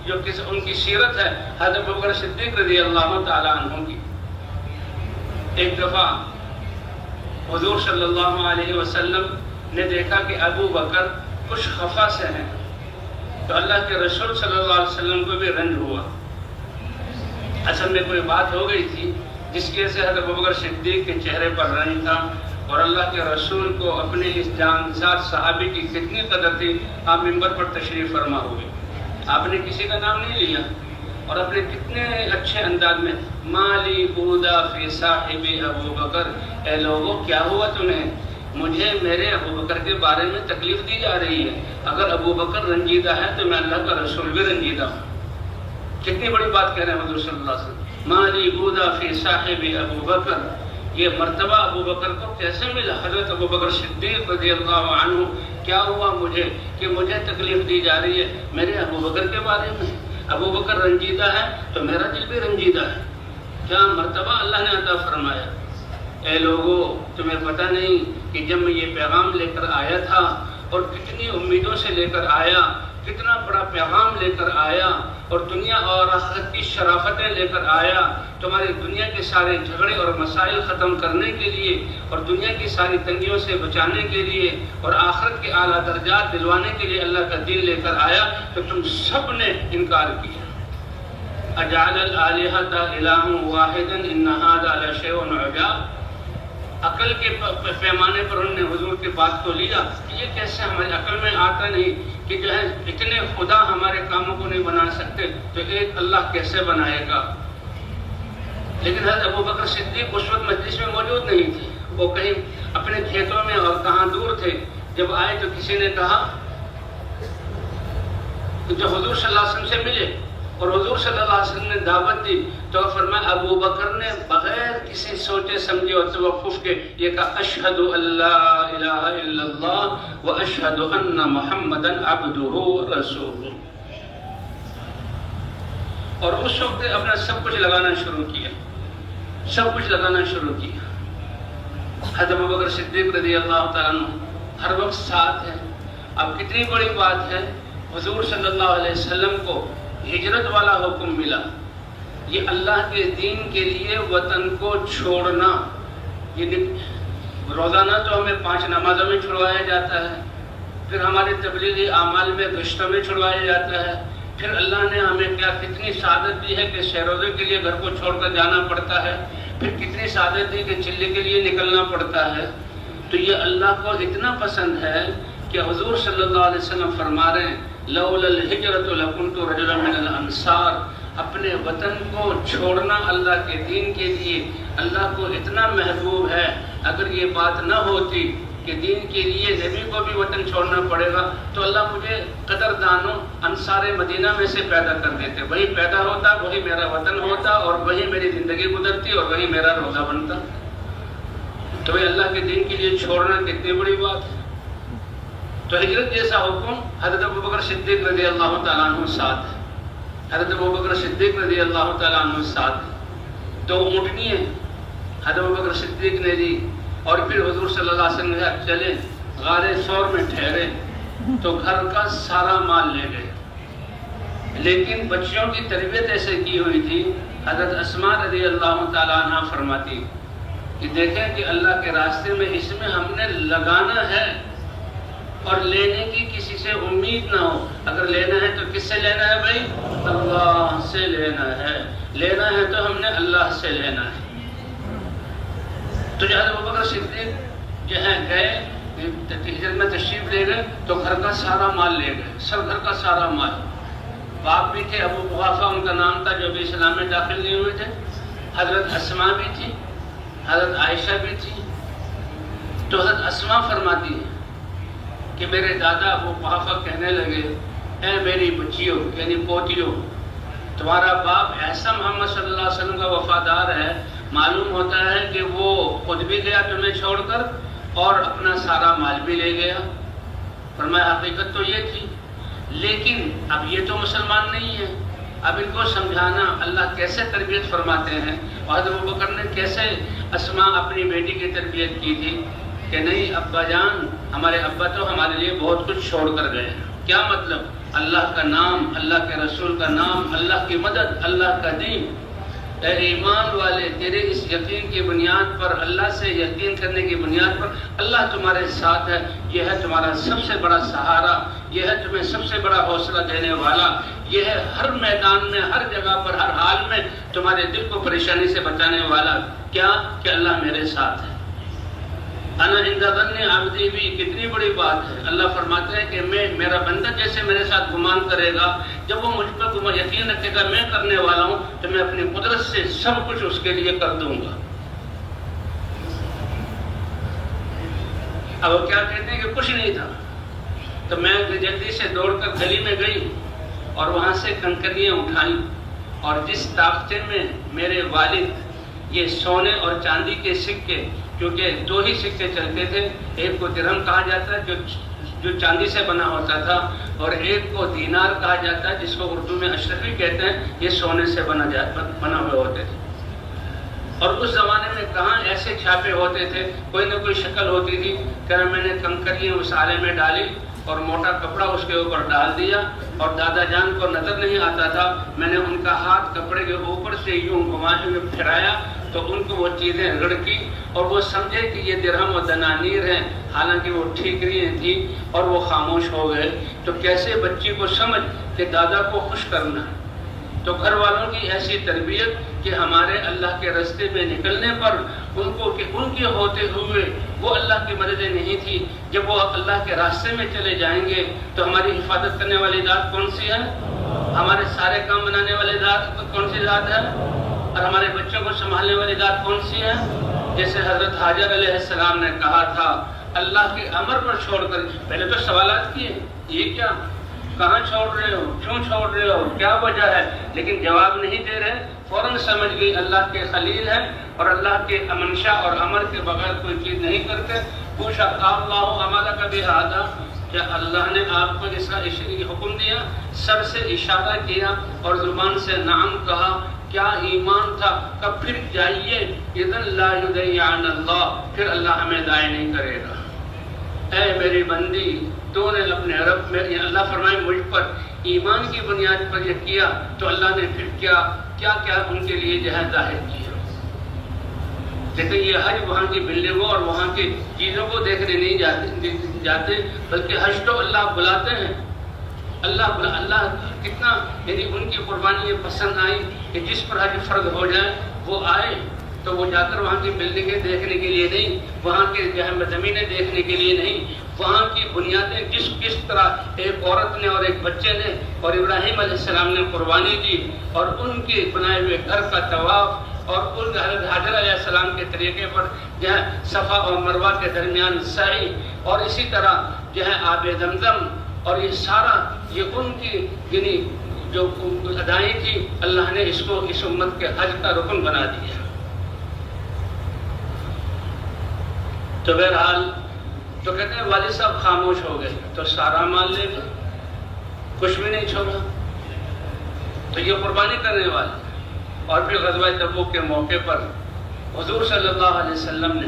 Speaker 1: جو ان کی سیرت ہے حضرت ابوبکر صدیق رضی اللہ تعالی عنہ کی. ایک دفعہ حضور صلی اللہ علیہ وسلم نے دیکھا کہ ابو بکر کچھ خفا سے ہیں، تو اللہ کے رسول صلی اللہ علیہ وسلم کو بھی رنج ہوا. اصل میں کوئی بات ہو گئی تھی جس کی وجہ سے حضرت ابوبکر صدیق کے چہرے پر رنج تھا، اور اللہ کے رسول کو اپنے اس جانسار صحابی کی کتنی قدر تھی. آپ ممبر پر تشریف فرما ہوئے، آپ نے کسی کا نام نہیں لیا، اور اپنے کتنے اچھے انداز میں مالی بودا فی صاحب ابو بکر، اے لوگوں کیا ہوا تمہیں؟ مجھے میرے ابو بکر کے بارے میں تکلیف دی جا رہی ہے. اگر ابو بکر رنجیدہ ہے تو میں اللہ کا رسول بھی رنجیدہ ہوں. کتنی بڑی بات کہہ رہے ہیں حضور صلی اللہ علیہ وسلم. مالی بودا فی صاحب ابو بکر، یہ مرتبہ ابو بکر کو کیسے ملا؟ حضرت ابو بکر صدیق رضی اللہ عنہ کیا ہوا مجھے کہ مجھے تکلیف دی جا رہی ہے میرے ابو بکر کے بارے میں؟ ابو بکر رنجیدہ ہے تو میرا دل بھی رنجیدہ ہے. کیا مرتبہ اللہ نے عطا فرمایا. اے لوگو تمہیں پتہ نہیں کہ جب میں یہ پیغام لے کر آیا تھا اور کتنی امیدوں سے لے کر آیا، کتنا بڑا پیغام لے کر آیا اور دنیا اور آخرت کی شرافتیں لے کر آیا، تمہاری دنیا کے سارے جھگڑے اور مسائل ختم کرنے کے لیے اور دنیا کی ساری تنگیوں سے بچانے کے لیے اور آخرت کے اعلیٰ درجات دلوانے کے لیے اللہ کا دین لے کر آیا، تو تم سب نے انکار کیا. اجعل الآلہۃ الہا واحدا ان ھذا لشیء عجاب. عقل کے پیمانے پر انہوں نے حضور کی بات کو لیا. یہ کیسے ہماری عقل میں آتا نہیں کہ جو ہے اتنے خدا ہمارے کاموں کو نہیں بنا سکتے تو ایک اللہ کیسے بنائے گا. لیکن حضرت ابو بکر صدیق اس وقت مجلس میں موجود نہیں تھے، وہ کہیں اپنے کھیتوں میں اور کہاں دور تھے. جب آئے تو کسی نے کہا جو حضور صلی اللہ علیہ وسلم سے ملے اور حضور صلی اللہ علیہ وسلم نے دعوت دی، تو فرمایا ابو بکر نے بغیر کسی سوچے سمجھے اور توقف کے یہ کہا اشہد ان لا الہ الا اللہ و اشہد ان محمدا عبدہ رسولہ. اور اس وقت اپنا سب کچھ لگانا شروع کیا، سب کچھ لگانا شروع کیا. حضرت ابو بکر صدیق رضی اللہ تعالیٰ عنہ ہر وقت ساتھ ہے. اب کتنی بڑی بات ہے، حضور صلی اللہ علیہ وسلم کو ہجرت والا حکم ملا. یہ اللہ کے دین کے لیے وطن کو چھوڑنا. یہ روزانہ تو ہمیں 5 نمازوں میں چھڑوایا جاتا ہے، پھر ہمارے تبلیغی اعمال میں گشتوں میں چھڑوایا جاتا ہے، پھر اللہ نے ہمیں کیا کتنی سعادت دی ہے کہ شہ روزے کے لیے گھر کو چھوڑ کر جانا پڑتا ہے، پھر کتنی سعادت دی کہ چلے کے لیے نکلنا پڑتا ہے. تو یہ اللہ کو اتنا پسند ہے کہ حضور صلی اللہ علیہ وسلم فرما رہے ہیں لولا الہجرۃ لکنت رجلا من الانصار. اپنے وطن کو چھوڑنا اللہ کے دین کے لیے اللہ کو اتنا محبوب ہے. اگر یہ بات نہ ہوتی کہ دین کے لیے نبی کو بھی وطن چھوڑنا پڑے گا تو اللہ مجھے قدردانوں انصار مدینہ میں سے پیدا کر دیتے. وہی پیدا ہوتا، وہی میرا وطن ہوتا اور وہی میری زندگی گزرتی اور وہی میرا روزہ بنتا. تو اللہ کے دین کے لیے چھوڑنا کتنی بڑی بات ہے. تو ہجرت جیسا حکم حضرت ابوبکر صدیق رضی اللہ تعالیٰ عنہ ساتھ ہے. حضرت ابوبکر صدیق رضی اللہ تعالیٰ عنہ ساتھ 2 اونٹنی ہیں. حضرت ابوبکر صدیق نے دی، اور پھر حضور صلی اللہ علیہ وسلم نے کہا چلے غار ثور میں ٹھہرے تو گھر کا سارا مال لے گئے، لیکن بچیوں کی تربیت ایسے کی ہوئی تھی۔ حضرت اسماء رضی اللہ تعالیٰ عنہ فرماتی کہ دیکھیں کہ اللہ کے راستے میں اس میں ہم نے لگانا ہے اور لینے کی کسی سے امید نہ ہو۔ اگر لینا ہے تو کس سے لینا ہے بھائی؟ اللہ سے لینا ہے، لینا ہے تو ہم نے اللہ سے لینا ہے۔ تو جو حضرت ابوبکر صدیق جو ہیں گئے ہجرت میں تشریف لے گئے تو گھر کا سارا مال لے گئے، سب گھر کا سارا مال۔ باپ بھی تھے ابو قحافہ ان کا نام تھا جو ابھی اسلام میں داخل نہیں ہوئے تھے، حضرت اسماء بھی تھی، حضرت عائشہ بھی تھی۔ تو حضرت اسماء فرماتی ہے کہ میرے دادا ابو قحافہ کہنے لگے اے میری بچیوں یعنی پوتیوں، تمہارا باپ ایسا محمد صلی اللہ علیہ وسلم کا وفادار ہے، معلوم ہوتا ہے کہ وہ خود بھی گیا تمہیں چھوڑ کر اور اپنا سارا مال بھی لے گیا۔ فرمایا حقیقت تو یہ تھی، لیکن اب یہ تو مسلمان نہیں ہے، اب ان کو سمجھانا اللہ کیسے تربیت فرماتے ہیں، اور حضرت ابوبکر نے کیسے اسماء اپنی بیٹی کی تربیت کی تھی کہ نہیں ابا جان، ہمارے ابا تو ہمارے لیے بہت کچھ چھوڑ کر گئے۔ کیا مطلب؟ اللہ کا نام، اللہ کے رسول کا نام، اللہ کی مدد، اللہ کا دین۔ اے ایمان والے، تیرے اس یقین کی بنیاد پر، اللہ سے یقین کرنے کی بنیاد پر اللہ تمہارے ساتھ ہے، یہ ہے تمہارا سب سے بڑا سہارا، یہ ہے تمہیں سب سے بڑا حوصلہ دینے والا، یہ ہے ہر میدان میں، ہر جگہ پر، ہر حال میں تمہارے دل کو پریشانی سے بچانے والا۔ کیا کہ اللہ میرے ساتھ ہے۔ انا عند ظن عبدی بھی کتنی بڑی بات ہے۔ اللہ فرماتے ہیں کہ میرا بندہ جیسے میرے ساتھ گمان کرے گا، جب وہ مجھ پر یقین رکھے گا میں کرنے والا ہوں، تو میں اپنی قدرت سے سب کچھ اس کے لیے کر دوں گا۔ اب وہ کیا کہتے ہیں کہ کچھ نہیں تھا، تو میں جلدی سے دوڑ کر گلی میں گئی اور وہاں سے کنکریاں اٹھائیں، اور جس طاقتے میں میرے والد یہ سونے اور چاندی کے سکے، کیونکہ دو ہی سکے چلتے تھے، ایک کو درہم کہا جاتا ہے جو چاندی سے بنا ہوتا تھا، اور ایک کو دینار کہا جاتا ہے جس کو اردو میں اشرفی کہتے ہیں، یہ سونے سے بنا ہوئے ہوتے تھے۔ اور اس زمانے میں کہاں ایسے چھاپے ہوتے تھے، کوئی نہ کوئی شکل ہوتی تھی۔ کہ میں نے کنکریاں اس آلے میں ڈالی اور موٹا کپڑا اس کے اوپر ڈال دیا، اور دادا جان کو نظر نہیں آتا تھا، میں نے ان کا ہاتھ کپڑے کے اوپر سے یوں گھماتے ہوئے پھرایا تو ان کو وہ چیزیں رڑکی، اور وہ سمجھے کہ یہ درہم و دنانیر ہیں، حالانکہ وہ ٹھیکریاں تھیں، اور وہ خاموش ہو گئے۔ تو کیسے بچی کو سمجھ کہ دادا کو خوش کرنا ہے۔ تو گھر والوں کی ایسی تربیت کہ ہمارے اللہ کے راستے میں نکلنے پر ان کو کہ ان کے ہوتے ہوئے وہ اللہ کی مددیں نہیں تھی، جب وہ اللہ کے راستے میں چلے جائیں گے تو ہماری حفاظت کرنے والی ذات کون سی ہے؟ ہمارے سارے کام بنانے والی ذات کون سی ذات ہے؟ اور ہمارے بچوں کو سنبھالنے والی ذات کون سی ہے؟ جیسے حضرت حاجر علیہ السلام نے کہا تھا اللہ کے امر پر چھوڑ کر، پہلے تو سوالات کیے یہ کیا، کہاں چھوڑ رہے ہو، کیوں چھوڑ رہے ہو، کیا وجہ ہے، لیکن جواب نہیں دے رہے۔ فوراً سمجھ گئی اللہ کے خلیل ہے اور اللہ کے منشا اور امر کے بغیر کوئی چیز نہیں کرتے۔ پوچھا اللہ امرک بہذا، کیا اللہ نے آپ کو اس کا حکم دیا؟ سر سے اشارہ کیا اور زبان سے نعم کہا۔ کیا ایمان تھا؟ کب پھر جائیے اذن لا یضیعن اللہ، پھر اللہ ہمیں ضائع نہیں کرے گا۔ اے میری بندی، تو نے اپنے رب میں، اللہ فرمائے مجھ پر ایمان کی بنیاد پر یہ کیا تو اللہ نے پھر کیا کیا ان کے لیے جو ہے ظاہر کیا۔ لیکن یہ حج وہاں کی بلڈنگوں اور وہاں کی چیزوں کو دیکھنے نہیں جاتے، بلکہ حج تو اللہ بلاتے ہیں۔ اللہ کتنا یعنی ان کی قربانی یہ پسند آئی کہ جس پر حج فرض ہو جائے وہ آئے، تو وہ جا کر وہاں کی بلڈنگیں دیکھنے کے لیے نہیں، وہاں کے زمینیں دیکھنے کے لیے نہیں، وہاں کی بنیادیں کس طرح ایک عورت نے اور ایک بچے نے اور ابراہیم علیہ السلام نے قربانی دی، اور ان کے بنائے ہوئے گھر کا طواف، اور ان حضرت حاجر علیہ السلام کے طریقے پر جو ہے صفا اور مروہ کے درمیان سعی، اور اسی طرح جو ہے آب زمزم، اور یہ سارا یہ ان کی یعنی جو ادائیں تھی، اللہ نے اس کو اس امت کے حج کا رکن بنا دیا۔ تو بہرحال تو کہتے ہیں والد صاحب خاموش ہو گئے تو سارا مال لے گئے، کچھ بھی نہیں چھوڑا۔ تو یہ قربانی کرنے والے، اور پھر غزوہ تبوک کے موقع پر حضور صلی اللہ علیہ وسلم نے،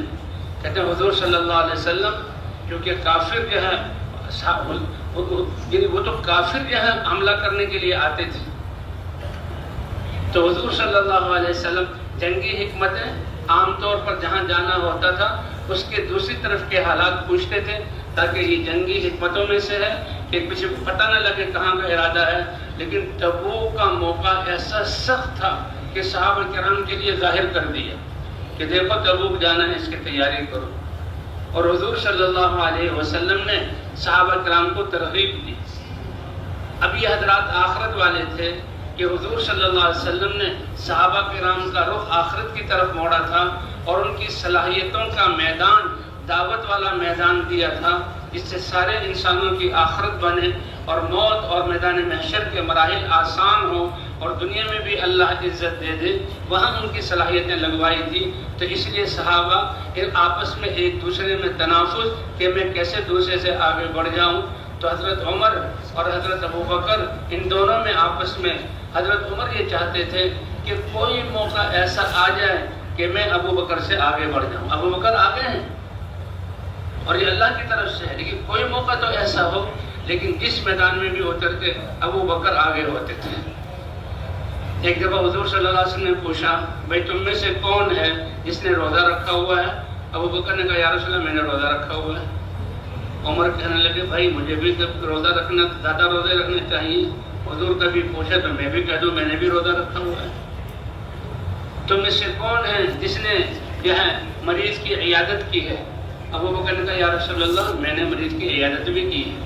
Speaker 1: کہتے ہیں حضور صلی اللہ علیہ وسلم کیونکہ کافر جو ہے وہ تو کافر جو ہے حملہ کرنے کے لیے آتے تھے، تو حضور صلی اللہ علیہ وسلم جنگی حکمتیں عام طور پر جہاں جانا ہوتا تھا اس کے دوسری طرف کے حالات پوچھتے تھے تاکہ یہ جنگی حکمتوں میں سے ہے کہ کچھ پتہ نہ لگے کہاں کا ارادہ ہے. لیکن تبوک کا موقع ایسا سخت تھا کہ صحابہ کرام کے لیے ظاہر کر دیا کہ دیکھو تبوک جانا ہے، اس کی تیاری کرو. اور حضور صلی اللہ علیہ وسلم نے صحابہ کرام کو ترغیب دی. اب یہ حضرات آخرت والے تھے کہ حضور صلی اللہ علیہ وسلم نے صحابہ کرام کا رخ آخرت کی طرف موڑا تھا اور ان کی صلاحیتوں کا میدان دعوت والا میدان دیا تھا جس سے سارے انسانوں کی آخرت بنے اور موت اور میدان محشر کے مراحل آسان ہوں اور دنیا میں بھی اللہ عزت دے دے. وہاں ان کی صلاحیتیں لگوائی تھی. تو اس لیے صحابہ آپس میں ایک دوسرے میں تنافس کہ میں کیسے دوسرے سے آگے بڑھ جاؤں. تو حضرت عمر اور حضرت ابو بکر ان دونوں میں آپس میں، حضرت عمر یہ چاہتے تھے کہ کوئی موقع ایسا آ جائے کہ میں ابو بکر سے آگے بڑھ جاؤں. ابو بکر آگے ہیں اور یہ اللہ کی طرف سے ہے، لیکن کوئی موقع تو ایسا ہو لیکن جس میدان میں بھی اترتے ابو بکر آگے ہوتے تھے. ایک دفعہ حضور صلی اللہ علیہ وسلم نے پوچھا بھائی تم میں سے کون ہے جس نے روزہ رکھا ہوا ہے؟ ابو بکر نے کہا یا رسول اللہ میں نے روزہ رکھا ہوا ہے. عمر کہنے لگے بھائی مجھے بھی روزہ رکھنا، زیادہ روزے رکھنے چاہیے. حضور کبھی پوچھے تو میں بھی کہہ دوں میں نے بھی روزہ رکھا ہوا ہے. تم میں سے کون ہے جس نے جو ہے مریض کی عیادت کی ہے؟ ابو بکر نے کہا یا رسول اللہ میں نے مریض کی عیادت بھی کی ہے.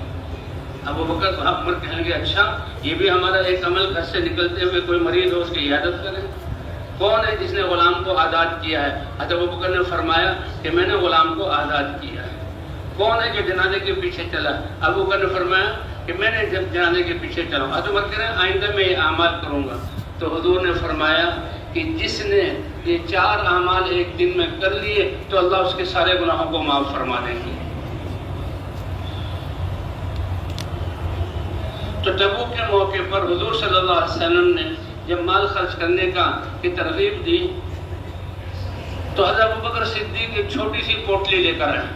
Speaker 1: ابو بکر عمر کہنے لگے اچھا یہ بھی ہمارا ایک عمل، گھر سے نکلتے ہوئے کوئی مریض ہو اس کی عیادت کریں. کون ہے جس نے غلام کو آزاد کیا ہے؟ حضرت ابو بکر نے فرمایا کہ میں نے غلام کو آزاد کیا ہے. کون ہے جو جنازے کے پیچھے چلا؟ ابو بکر نے فرمایا کہ میں نے جنازے کے پیچھے چلا. حضرت عمر کہہ رہے ہیں آئندہ میں یہ اعمال کروں گا. تو حضور نے فرمایا کہ جس نے یہ 4 اعمال ایک دن میں کر لیے تو اللہ اس کے سارے گناہوں کو معاف فرما دیں گے. تو تبوک کے موقع پر حضور صلی اللہ علیہ وسلم نے جب مال خرچ کرنے کی ترغیب دی تو حضرت ابو بکر صدیق ایک چھوٹی سی پوٹلی لے کر آئے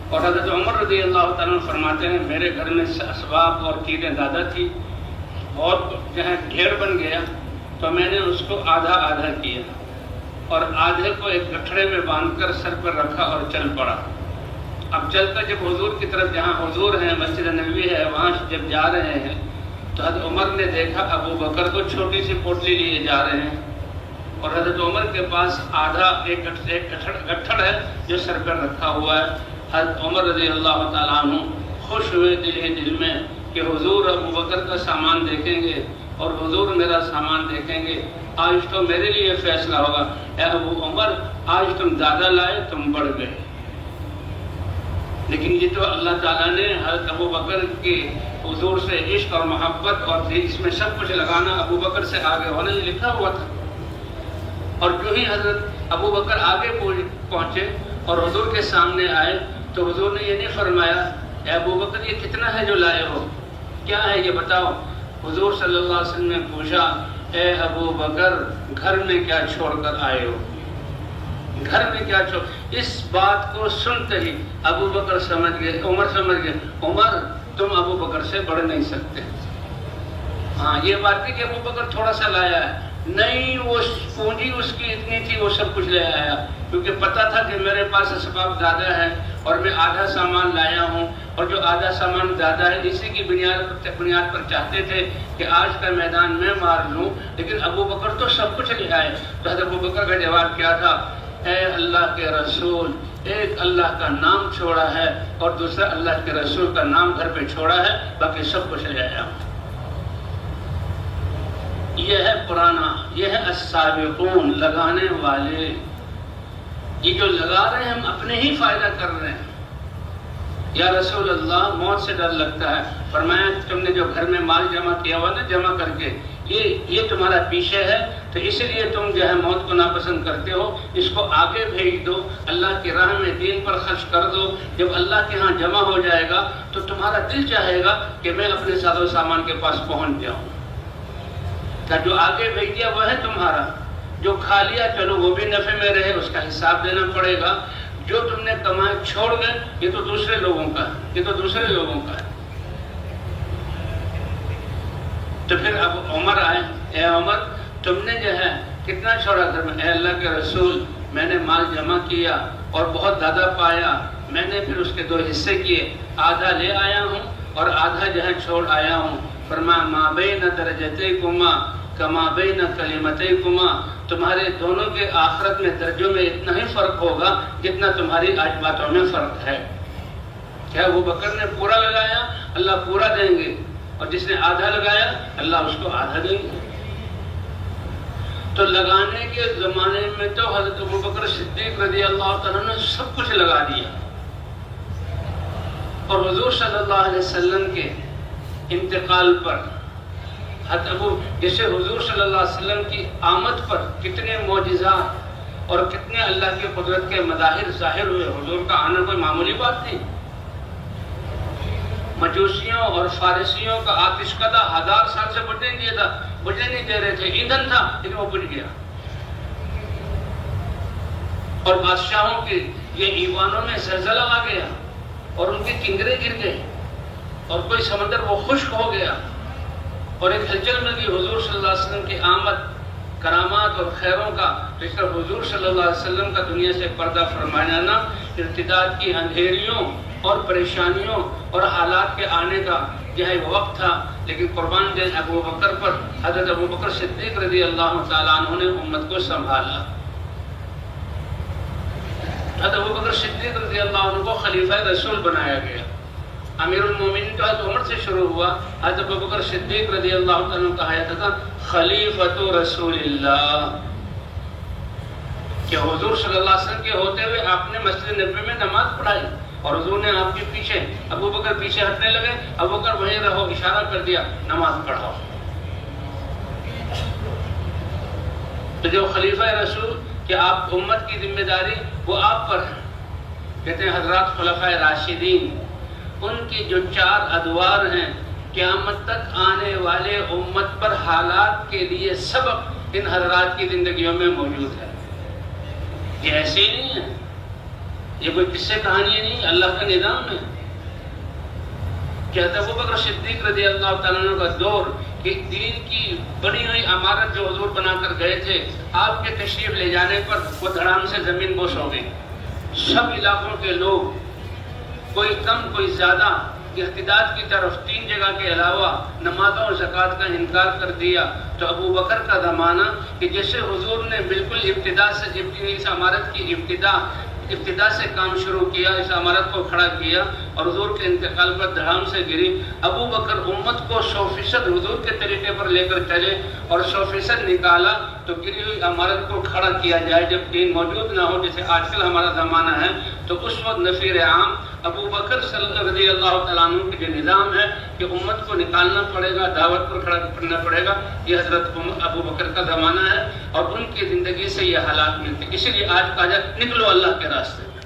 Speaker 1: اور حضرت عمر رضی اللہ تعالیٰ فرماتے ہیں میرے گھر میں اسباب اور چیزیں زیادہ تھی اور جہاں ڈھیر بن گیا تو میں نے اس کو آدھا آدھا کیا اور آدھے کو ایک گٹھڑے میں باندھ کر سر پر رکھا اور چل پڑا. اب چل کر جب حضور کی طرف جہاں حضور ہیں مسجد نبوی ہے وہاں جب جا رہے ہیں تو حضرت عمر نے دیکھا ابو بکر کو چھوٹی سی پوٹلی لیے جا رہے ہیں اور حضرت عمر کے پاس آدھا ایک گٹھڑ ہے جو سر پر رکھا ہوا ہے. حضرت عمر رضی اللہ تعالیٰ عنہ خوش ہوئے دل میں کہ حضور ابو بکر کا سامان دیکھیں گے اور حضور میرا سامان دیکھیں گے. آج تو میرے لیے فیصلہ ہوگا. اے ابو عمر آج تم زیادہ لائے، تم بڑھ گئے. لیکن یہ تو اللہ تعالیٰ نے حضرت ابو بکر کے حضور سے عشق اور محبت اور اس میں سب کچھ لگانا، ابو بکر سے آگے ہونا یہ لکھا ہوا تھا. اور جو ہی حضرت ابو بکر آگے پہنچے اور حضور کے سامنے آئے تو حضور نے یہ نہیں فرمایا اے ابو بکر یہ کتنا ہے جو لائے ہو، کیا ہے یہ بتاؤ. حضور صلی اللہ علیہ وسلم نے پوچھا اے ابو بکر گھر میں کیا چھوڑ کر آئے ہو، گھر میں کیا چھوڑ. اس بات کو سنتے ہی ابو بکر سمجھ گئے، عمر سمجھ گئے عمر تم ابو بکر سے بڑھ نہیں سکتے. ہاں یہ بات تھی کہ ابو بکر تھوڑا سا لایا ہے، نہیں وہ پونجی اس کی اتنی تھی وہ سب کچھ لے آیا کیونکہ پتا تھا کہ میرے پاس اسباب زیادہ ہے اور میں آدھا سامان لایا ہوں اور جو آدھا سامان زیادہ ہے اسی کی بنیاد پر چاہتے تھے کہ آج کا میدان میں مار لوں. لیکن ابو بکر تو سب کچھ لے آئے. تو حضرت ابو بکر کا جواب کیا تھا اے اللہ کے رسول ایک اللہ کا نام چھوڑا ہے اور دوسرا اللہ کے رسول کا نام گھر پہ چھوڑا ہے، باقی سب کچھ لے آیا ہوں. یہ ہے پرانا، یہ ہے السابقون لگانے والے. یہ جو لگا رہے ہیں ہم اپنے ہی فائدہ کر رہے ہیں. یا رسول اللہ موت سے ڈر لگتا ہے. فرمایا تم نے جو گھر میں مال جمع کیا ہوا نا جمع کر کے یہ تمہارا پیچھے ہے تو اس لیے تم جو ہے موت کو ناپسند کرتے ہو. اس کو آگے بھیج دو، اللہ کی راہ میں دین پر خرچ کر دو. جب اللہ کے ہاں جمع ہو جائے گا تو تمہارا دل چاہے گا کہ میں اپنے ساز و سامان کے پاس پہنچ جاؤں. جو آگے بھیج دیا وہ ہے تمہارا. جو کھا لیا چلو وہ بھی نفع میں رہے، اس کا حساب دینا پڑے گا، جو تم نے کمائے چھوڑ گئے یہ تو دوسرے لوگوں کا ہے، یہ تو دوسرے لوگوں کا ہے۔ تو پھر اب عمر آئے، اے عمر تم نے جو ہے کتنا چھوڑا گھر میں؟ اے اللہ کے رسول میں نے مال جمع کیا اور بہت زیادہ پایا، میں نے پھر اس کے 2 حصے کیے، آدھا لے آیا ہوں اور آدھا جو ہے چھوڑ آیا ہوں۔ فرمایا ما بین درجتیکما کما بین کلمتیکما، تمہارے دونوں کے آخرت میں درجوں میں اتنا ہی فرق ہوگا جتنا تمہاری آج باتوں میں فرق ہے۔ کیا ابو بکر نے پورا لگایا، اللہ پورا دیں گے، اور جس نے آدھا لگایا اللہ اس کو آدھا دیں گے۔ تو لگانے کے زمانے میں تو حضرت ابو بکر صدیق رضی اللہ تعالیٰ نے سب کچھ لگا دیا، اور حضور صلی اللہ علیہ وسلم کے انتقال پر جیسے حضور صلی اللہ علیہ وسلم کی آمد پر کتنے معجزات اور کتنے اللہ کی قدرت کے مظاہر ظاہر ہوئے۔ حضور کا آنا کوئی معمولی بات نہیں۔ مجوسیوں اور فارسیوں کا آتش کدہ 1000 سال سے بجھنے نہیں دے رہے تھے، ایندھن تھا لیکن وہ بجھ گیا۔ اور بادشاہوں کے یہ ایوانوں میں زلزلہ آ گیا اور ان کے کنگرے گر گئے اور کوئی سمندر وہ خشک ہو گیا، اور ایک ہلچل مل گئی حضور صلی اللہ علیہ وسلم کی آمد، کرامات اور خیروں کا۔ تو اس طرح حضور صلی اللہ علیہ وسلم کا دنیا سے پردہ فرمانا ارتداد کی اندھیریوں اور پریشانیوں اور حالات کے آنے کا یہ وقت تھا، لیکن قربان جائیں ابو بکر پر حضرت ابو بکر صدیق رضی اللہ تعالیٰ عنہ نے امت کو سنبھالا۔ حضرت ابو بکر صدیق رضی اللہ عنہ کو خلیفہ رسول بنایا گیا۔ امیر المومنین تو حضرت عمر سے شروع ہوا، حضرت ابو بکر صدیق رضی اللہ تعالیٰ کہا جاتا تھا خلیفۃ رسول اللہ، کہ حضور صلی اللہ علیہ وسلم کے ہوتے ہوئے آپ نے مسجد نبوی میں نماز پڑھائی اور حضور نے آپ کے پیچھے، ابو بکر پیچھے ہٹنے لگے، ابو بکر وہیں رہو، اشارہ کر دیا نماز پڑھاؤ۔ تو جو خلیفہ رسول کہ آپ امت کی ذمہ داری وہ آپ پر ہے۔ کہتے ہیں حضرات خلفائے راشدین، ان کی جو 4 ادوار ہیں قیامت تک آنے والے امت پر حالات کے لیے سبق ان حضرات کی زندگیوں میں موجود ہے۔ یہ ایسے ہی نہیں ہے، یہ کوئی قصے کہانی نہیں، اللہ کا نظام ہے۔ کہتا ابو بکر صدیق رضی اللہ تعالیٰ عنہ کا دور کہ دین کی بنی ہوئی عمارت جو حضور بنا کر گئے تھے، آپ کے تشریف لے جانے پر وہ دھڑام سے زمین بوس ہو گئی۔ سب علاقوں کے لوگ، کوئی کم کوئی زیادہ، ارتداد کی طرف 3 جگہ کے علاوہ نمازوں اور زکوٰۃ کا انکار کر دیا۔ تو ابو بکر کا زمانہ کہ جیسے حضور نے بالکل ابتدا سے اس عمارت کی ابتدا سے کام شروع کیا، اس عمارت کو کھڑا کیا اور حضور کے انتقال پر دھڑام سے گری۔ ابو بکر امت کو 100% حضور کے طریقے پر لے کر چلے اور 100% نکالا تو گری ہوئی عمارت کو کھڑا کیا جائے جب دین موجود نہ ہو، جیسے آج کل ہمارا زمانہ ہے۔ تو اس وقت نفیر عام ابو بکر رضی اللہ تعالیٰ عنہ کے جو نظام ہے کہ امت کو نکالنا پڑے گا، دعوت پر کھڑا کرنا پڑے گا، یہ حضرت ابو بکر کا زمانہ ہے اور ان کی زندگی سے یہ حالات ملتے ہیں۔ اسی لیے آج کہا جائے نکلو اللہ کے راستے میں۔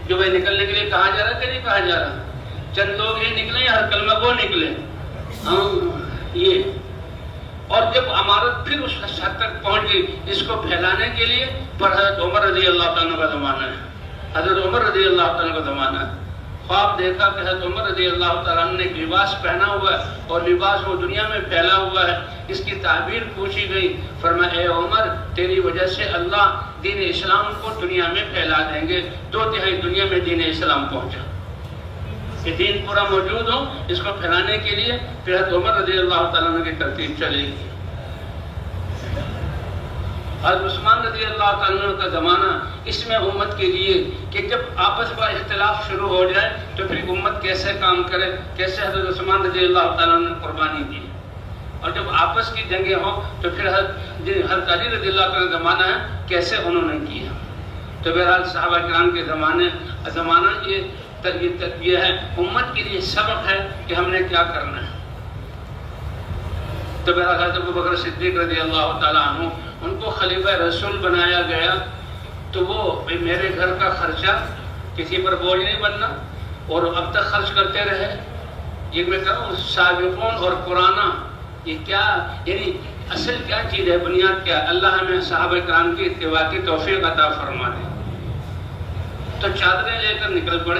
Speaker 1: جو وہ نکلنے کے لیے کہا جا رہا ہے کہ نہیں کہا جا رہا؟ چند لوگ ہی نکلے یا ہر کلمہ وہ نکلے؟ یہ اور جب عمارت پھر اس حد تک پہنچ گئی اس کو پھیلانے کے لیے، پر حضرت عمر رضی اللہ تعالیٰ کا زمانہ ہے، حضرت عمر رضی اللہ تعالیٰ کا زمانہ ہے۔ خواب دیکھا کہ حضرت عمر رضی اللہ تعالیٰ نے ایک لباس پہنا ہوا ہے اور لباس وہ دنیا میں پھیلا ہوا ہے، اس کی تعبیر پوچھی گئی، فرمایا اے عمر تیری وجہ سے اللہ دین اسلام کو دنیا میں پھیلا دیں گے۔ 2/3 دنیا میں دین اسلام پہنچا کہ دین پورا موجود ہو، اس کو پھیلانے کے لیے پھر حضرت عمر رضی اللہ تعالیٰ کی ترتیب چلے گی۔ حضرت عثمان رضی اللہ تعالیٰ کا زمانہ اس میں امت کے لیے کہ جب آپس کا اختلاف شروع ہو جائے تو پھر امت کیسے کام کرے، کیسے حضرت عثمان رضی اللہ تعالیٰ نے قربانی دی، اور جب آپس کی جنگیں ہوں تو پھر حضرت علی رضی اللہ کا زمانہ ہے کیسے انہوں نے کیا۔ تو بہرحال صحابہ کرام کے زمانہ یہ ہے امت کے لیے سبق ہے کہ ہم نے کیا کرنا ہے۔ تو بہرحال حضرت ابو بکر صدیق رضی اللہ تعالیٰ عنہ ان کو خلیفہ رسول بنایا گیا، تو وہ میرے گھر کا خرچہ کسی پر بوجھ نہیں بننا اور اب تک خرچ کرتے رہے۔ یہ میں کہوں سابقون اور پرانا، یہ کیا یعنی اصل کیا چیز ہے، بنیاد کیا ہے؟ اللہ ہمیں صحابہ کرام کی اتباع کی توفیق عطا فرما دے۔ تو چادریں لے کر نکل پڑے،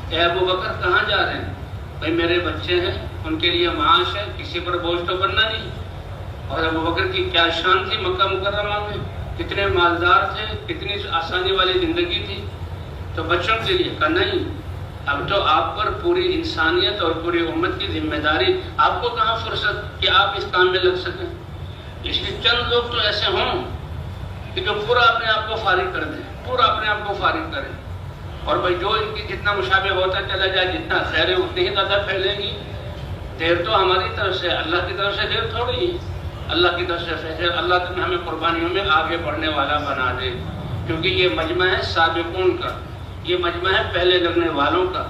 Speaker 1: اے ابو بکر کہاں جا رہے ہیں؟ بھائی میرے بچے ہیں، ان کے لیے معاش ہے، کسی پر بوجھ تو بننا نہیں۔ اور ابو بکر کی کیا شان تھی مکہ مکرمہ میں، کتنے مالدار تھے، کتنی آسانی والی زندگی تھی۔ تو بچوں کے لیے کہا نہیں، اب تو آپ پر پوری انسانیت اور پوری امت کی ذمہ داری، آپ کو کہاں فرصت کہ آپ اس کام میں لگ سکیں؟ اس لیے چند لوگ تو ایسے ہوں کہ جو پورا اپنے آپ کو فارغ کر دیں، پورا اپنے آپ کو فارغ کریں، اور بھائی جو ان کی جتنا مشابہ ہوتا چلا جائے، جتنا خیر ہے اتنی ہی زیادہ پھیلے گی۔ دیر تو ہماری طرف سے، اللہ کی طرف سے دیر تھوڑی ہے، اللہ کی طرف سے خیر، اللہ ہمیں قربانیوں میں آگے بڑھنے والا بنا دے، کیونکہ یہ مجمع ہے سابقون کا، یہ مجمع ہے پہلے لگنے والوں کا،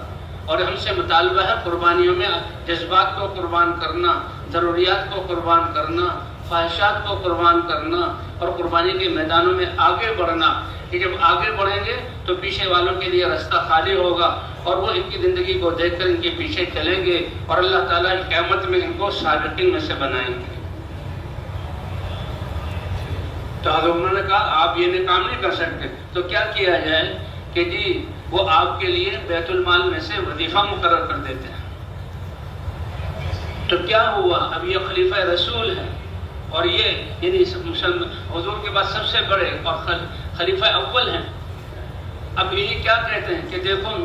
Speaker 1: اور ہم سے مطالبہ ہے قربانیوں میں جذبات کو قربان کرنا، ضروریات کو قربان کرنا، خواہشات کو قربان کرنا، اور قربانی کے میدانوں میں آگے بڑھنا، کہ جب آگے بڑھیں گے تو پیچھے والوں کے لیے راستہ خالی ہوگا، اور وہ ان کی زندگی کو دیکھ کر ان کے پیچھے چلیں گے، اور اللہ تعالیٰ قیامت میں ان کو سابقین میں سے بنائیں گے۔ تو حضرت عمر نے کہا آپ یہ کام نہیں کر سکتے، تو کیا کیا جائے کہ جی وہ آپ کے لیے بیت المال میں سے وظیفہ مقرر کر دیتے ہیں۔ تو کیا ہوا، اب یہ خلیفہ رسول ہے، اور یہ یعنی حضور کے بعد سب سے بڑے اور خلیفہ اول ہیں۔ اب یہ کیا کہتے ہیں کہ دیکھو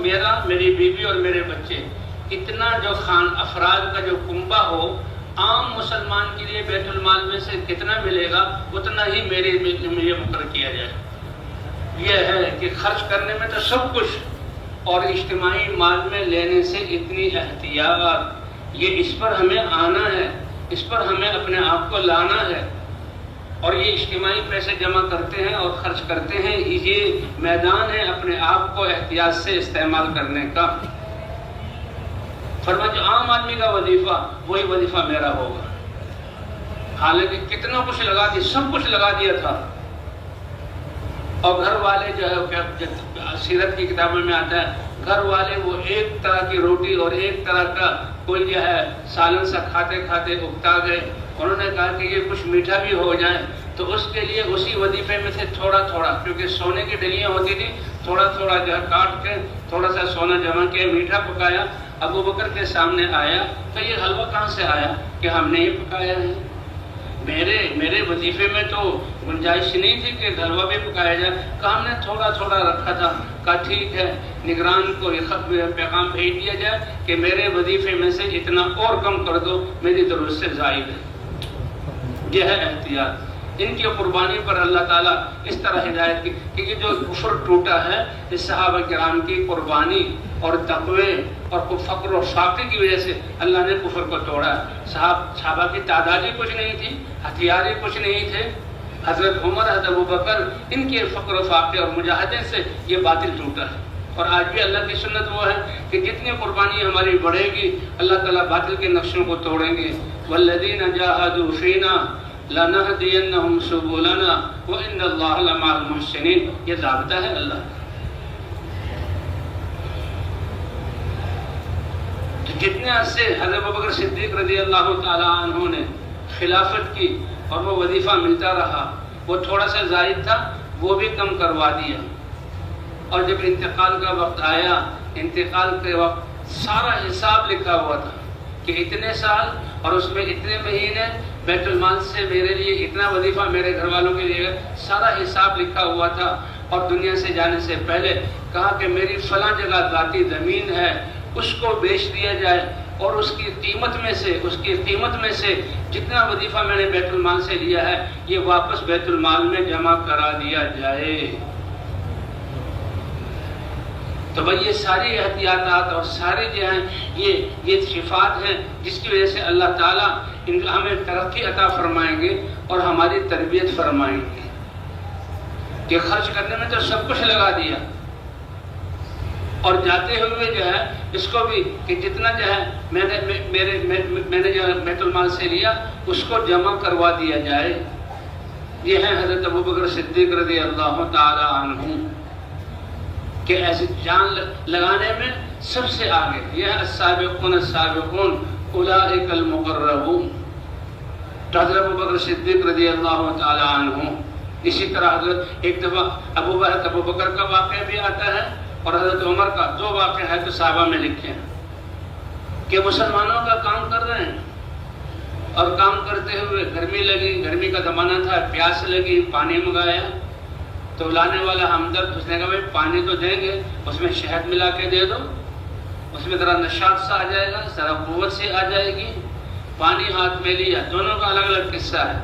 Speaker 1: میری بیوی اور میرے بچے، اتنا جو افراد کا جو کنبہ ہو، عام مسلمان کے لیے بیت المال میں سے کتنا ملے گا اتنا ہی میرے لیے مقرر کیا جائے۔ یہ ہے کہ خرچ کرنے میں تو سب کچھ، اور اجتماعی مال میں لینے سے اتنی احتیاط، یہ اس پر ہمیں آنا ہے، اس پر ہمیں اپنے آپ کو لانا ہے۔ اور یہ اجتماعی پیسے جمع کرتے ہیں اور خرچ کرتے ہیں، یہ میدان ہے اپنے آپ کو احتیاط سے استعمال کرنے کا۔ فرمایا جو عام آدمی کا وظیفہ، وہی وظیفہ میرا ہوگا۔ حالانکہ کتنا کچھ لگا دیا، سب کچھ لگا دیا تھا، اور گھر والے جو ہے سیرت کی کتابوں میں آتا ہے، گھر والے وہ ایک طرح کی روٹی اور ایک طرح کا کوئی جو ہے سالن سا کھاتے کھاتے اکتا گئے۔ انہوں نے کہا کہ یہ کچھ میٹھا بھی ہو جائے، تو اس کے لیے اسی وظیفے میں سے تھوڑا تھوڑا، کیونکہ سونے کی ڈلیاں ہوتی تھی، تھوڑا تھوڑا جو ہے کاٹ کے تھوڑا سا سونا جمع کے میٹھا پکایا۔ ابو بکر کے سامنے آیا تو یہ حلوہ کہاں سے آیا کہ ہم نے یہ پکایا ہے؟ میرے وظیفے میں تو گنجائش نہیں تھی کہ حلوہ بھی پکایا جائے، کہا ہم نے تھوڑا تھوڑا رکھا تھا۔ کہا ٹھیک ہے، نگران کو یہ خط پیغام بھیج دیا جائے کہ میرے وظیفے میں سے اتنا اور کم کر دو، میری ضرورت سے زائد ہے۔ یہ ہے احتیاط۔ ان کی قربانی پر اللہ تعالیٰ اس طرح ہدایت کی، کیونکہ جو کفر ٹوٹا ہے اس صحابہ کرام کی قربانی اور تقوی اور فقر و فاقے کی وجہ سے اللہ نے کفر کو توڑا۔ صحابہ کی تعداد ہی کچھ نہیں تھی، ہتھیار ہی کچھ نہیں تھے۔ حضرت عمر، حضرت ابو بکر، ان کے فقر و فاقے اور مجاہدے سے یہ باطل ٹوٹا ہے۔ اور آج بھی اللہ کی سنت وہ ہے کہ جتنی قربانی ہماری بڑھے گی، اللہ تعالیٰ باطل کے نقشوں کو توڑیں گے۔ والذین جاہدوا فینا لنہدینہم سبلنا وان اللہ لمع المحسنین، یہ ضابطہ ہے اللہ کا۔ جتنے عرصے حضرت ابوبکر صدیق رضی اللہ تعالیٰ عنہ نے خلافت کی اور وہ وظیفہ ملتا رہا، وہ تھوڑا سا زائد تھا، وہ بھی کم کروا دیا۔ اور جب انتقال کا وقت آیا، انتقال کے وقت سارا حساب لکھا ہوا تھا کہ اتنے سال اور اس میں اتنے مہینے بیت المال سے میرے لیے اتنا وظیفہ، میرے گھر والوں کے لیے سارا حساب لکھا ہوا تھا۔ اور دنیا سے جانے سے پہلے کہا کہ میری فلاں جگہ ذاتی زمین ہے، اس کو بیچ دیا جائے، اور اس کی قیمت میں سے جتنا وظیفہ میں نے بیت المال سے لیا ہے یہ واپس بیت المال میں جمع کرا دیا جائے۔ تو بھائی یہ ساری احتیاطات اور سارے جو ہیں یہ صفات ہیں جس کی وجہ سے اللہ تعالیٰ ہمیں ترقی عطا فرمائیں گے اور ہماری تربیت فرمائیں گے۔ کہ خرچ کرنے میں تو سب کچھ لگا دیا، اور جاتے ہوئے جو ہے اس کو بھی کہ جتنا جو ہے میں نے جو بیت المال سے لیا اس کو جمع کروا دیا جائے۔ یہ ہے حضرت ابوبکر صدیق رضی اللہ تعالی عنہ کہ ایسے جان لگانے میں سب سے آگے۔ یہ السابقون السابقون اولئک المقربون۔ تو حضرت ابوبکر صدیق رضی اللہ تعالی عنہ، اسی طرح حضرت ایک دفعہ ابو بکر کا واقعہ بھی آتا ہے اور حضرت عمر کا، دو واقعہ ہے تو صحابہ میں لکھے ہیں کہ مسلمانوں کا کام کر رہے ہیں اور کام کرتے ہوئے گرمی لگی، گرمی کا زمانہ تھا، پیاس لگی، پانی منگایا تو لانے والا ہمدرد اس نے کہا بھائی پانی تو دیں گے، اس میں شہد ملا کے دے دو، اس میں ذرا نشاط سا آ جائے گا، ذرا قوت سے آ جائے گی۔ پانی ہاتھ میں لیا، دونوں کا الگ الگ قصہ ہے۔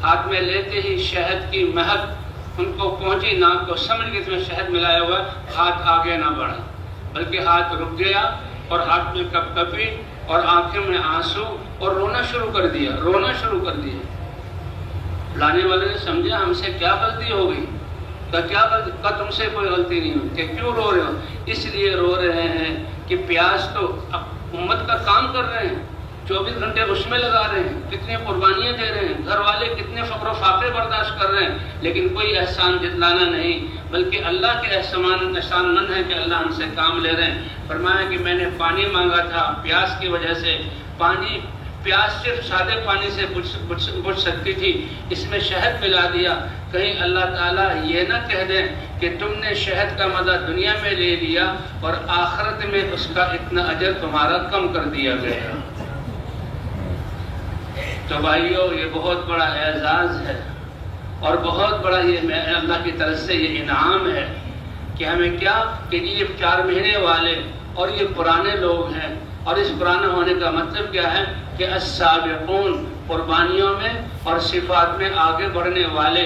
Speaker 1: ہاتھ میں لیتے ہی شہد کی مہک ان کو پہنچی ناک کو، سمجھ کے اس میں شہد ملایا ہوا، ہاتھ آگے نہ بڑھا بلکہ ہاتھ رک گیا اور ہاتھ میں کپ کپی اور آنکھوں میں آنسو اور رونا شروع کر دیا۔ لانے والے نے سمجھا ہم سے کیا غلطی ہو گئی، کیا تم سے کوئی غلطی نہیں ہوئی، کہ کیوں رو رہے ہو؟ اس لیے رو رہے ہیں کہ پیاس تو امت کا کام کر رہے ہیں، 24 گھنٹے اس میں لگا رہے ہیں، کتنی قربانیاں دے رہے ہیں، گھر والے کتنے فقر و فاقے برداشت کر رہے ہیں، لیکن کوئی احسان جتلانا نہیں، بلکہ اللہ کے احسان مند ہے کہ اللہ ہم سے کام لے رہے ہیں۔ فرمایا کہ میں نے پانی مانگا تھا پیاس کی وجہ سے، پیاس صرف سادے پانی سے بجھ سکتی تھی، اس میں شہد ملا دیا، کہیں اللہ تعالیٰ یہ نہ کہہ دیں کہ تم نے شہد کا مزہ دنیا میں لے لیا اور آخرت میں اس کا اتنا اجر تمہارا کم کر دیا گیا۔ تو بھائیو، یہ بہت بڑا اعزاز ہے اور بہت بڑا یہ اللہ کی طرف سے یہ انعام ہے کہ ہمیں کیا کہ یہ 4 مہینے والے اور یہ پرانے لوگ ہیں، اور اس پرانا ہونے کا مطلب کیا ہے کہ السابقون، قربانیوں میں اور صفات میں آگے بڑھنے والے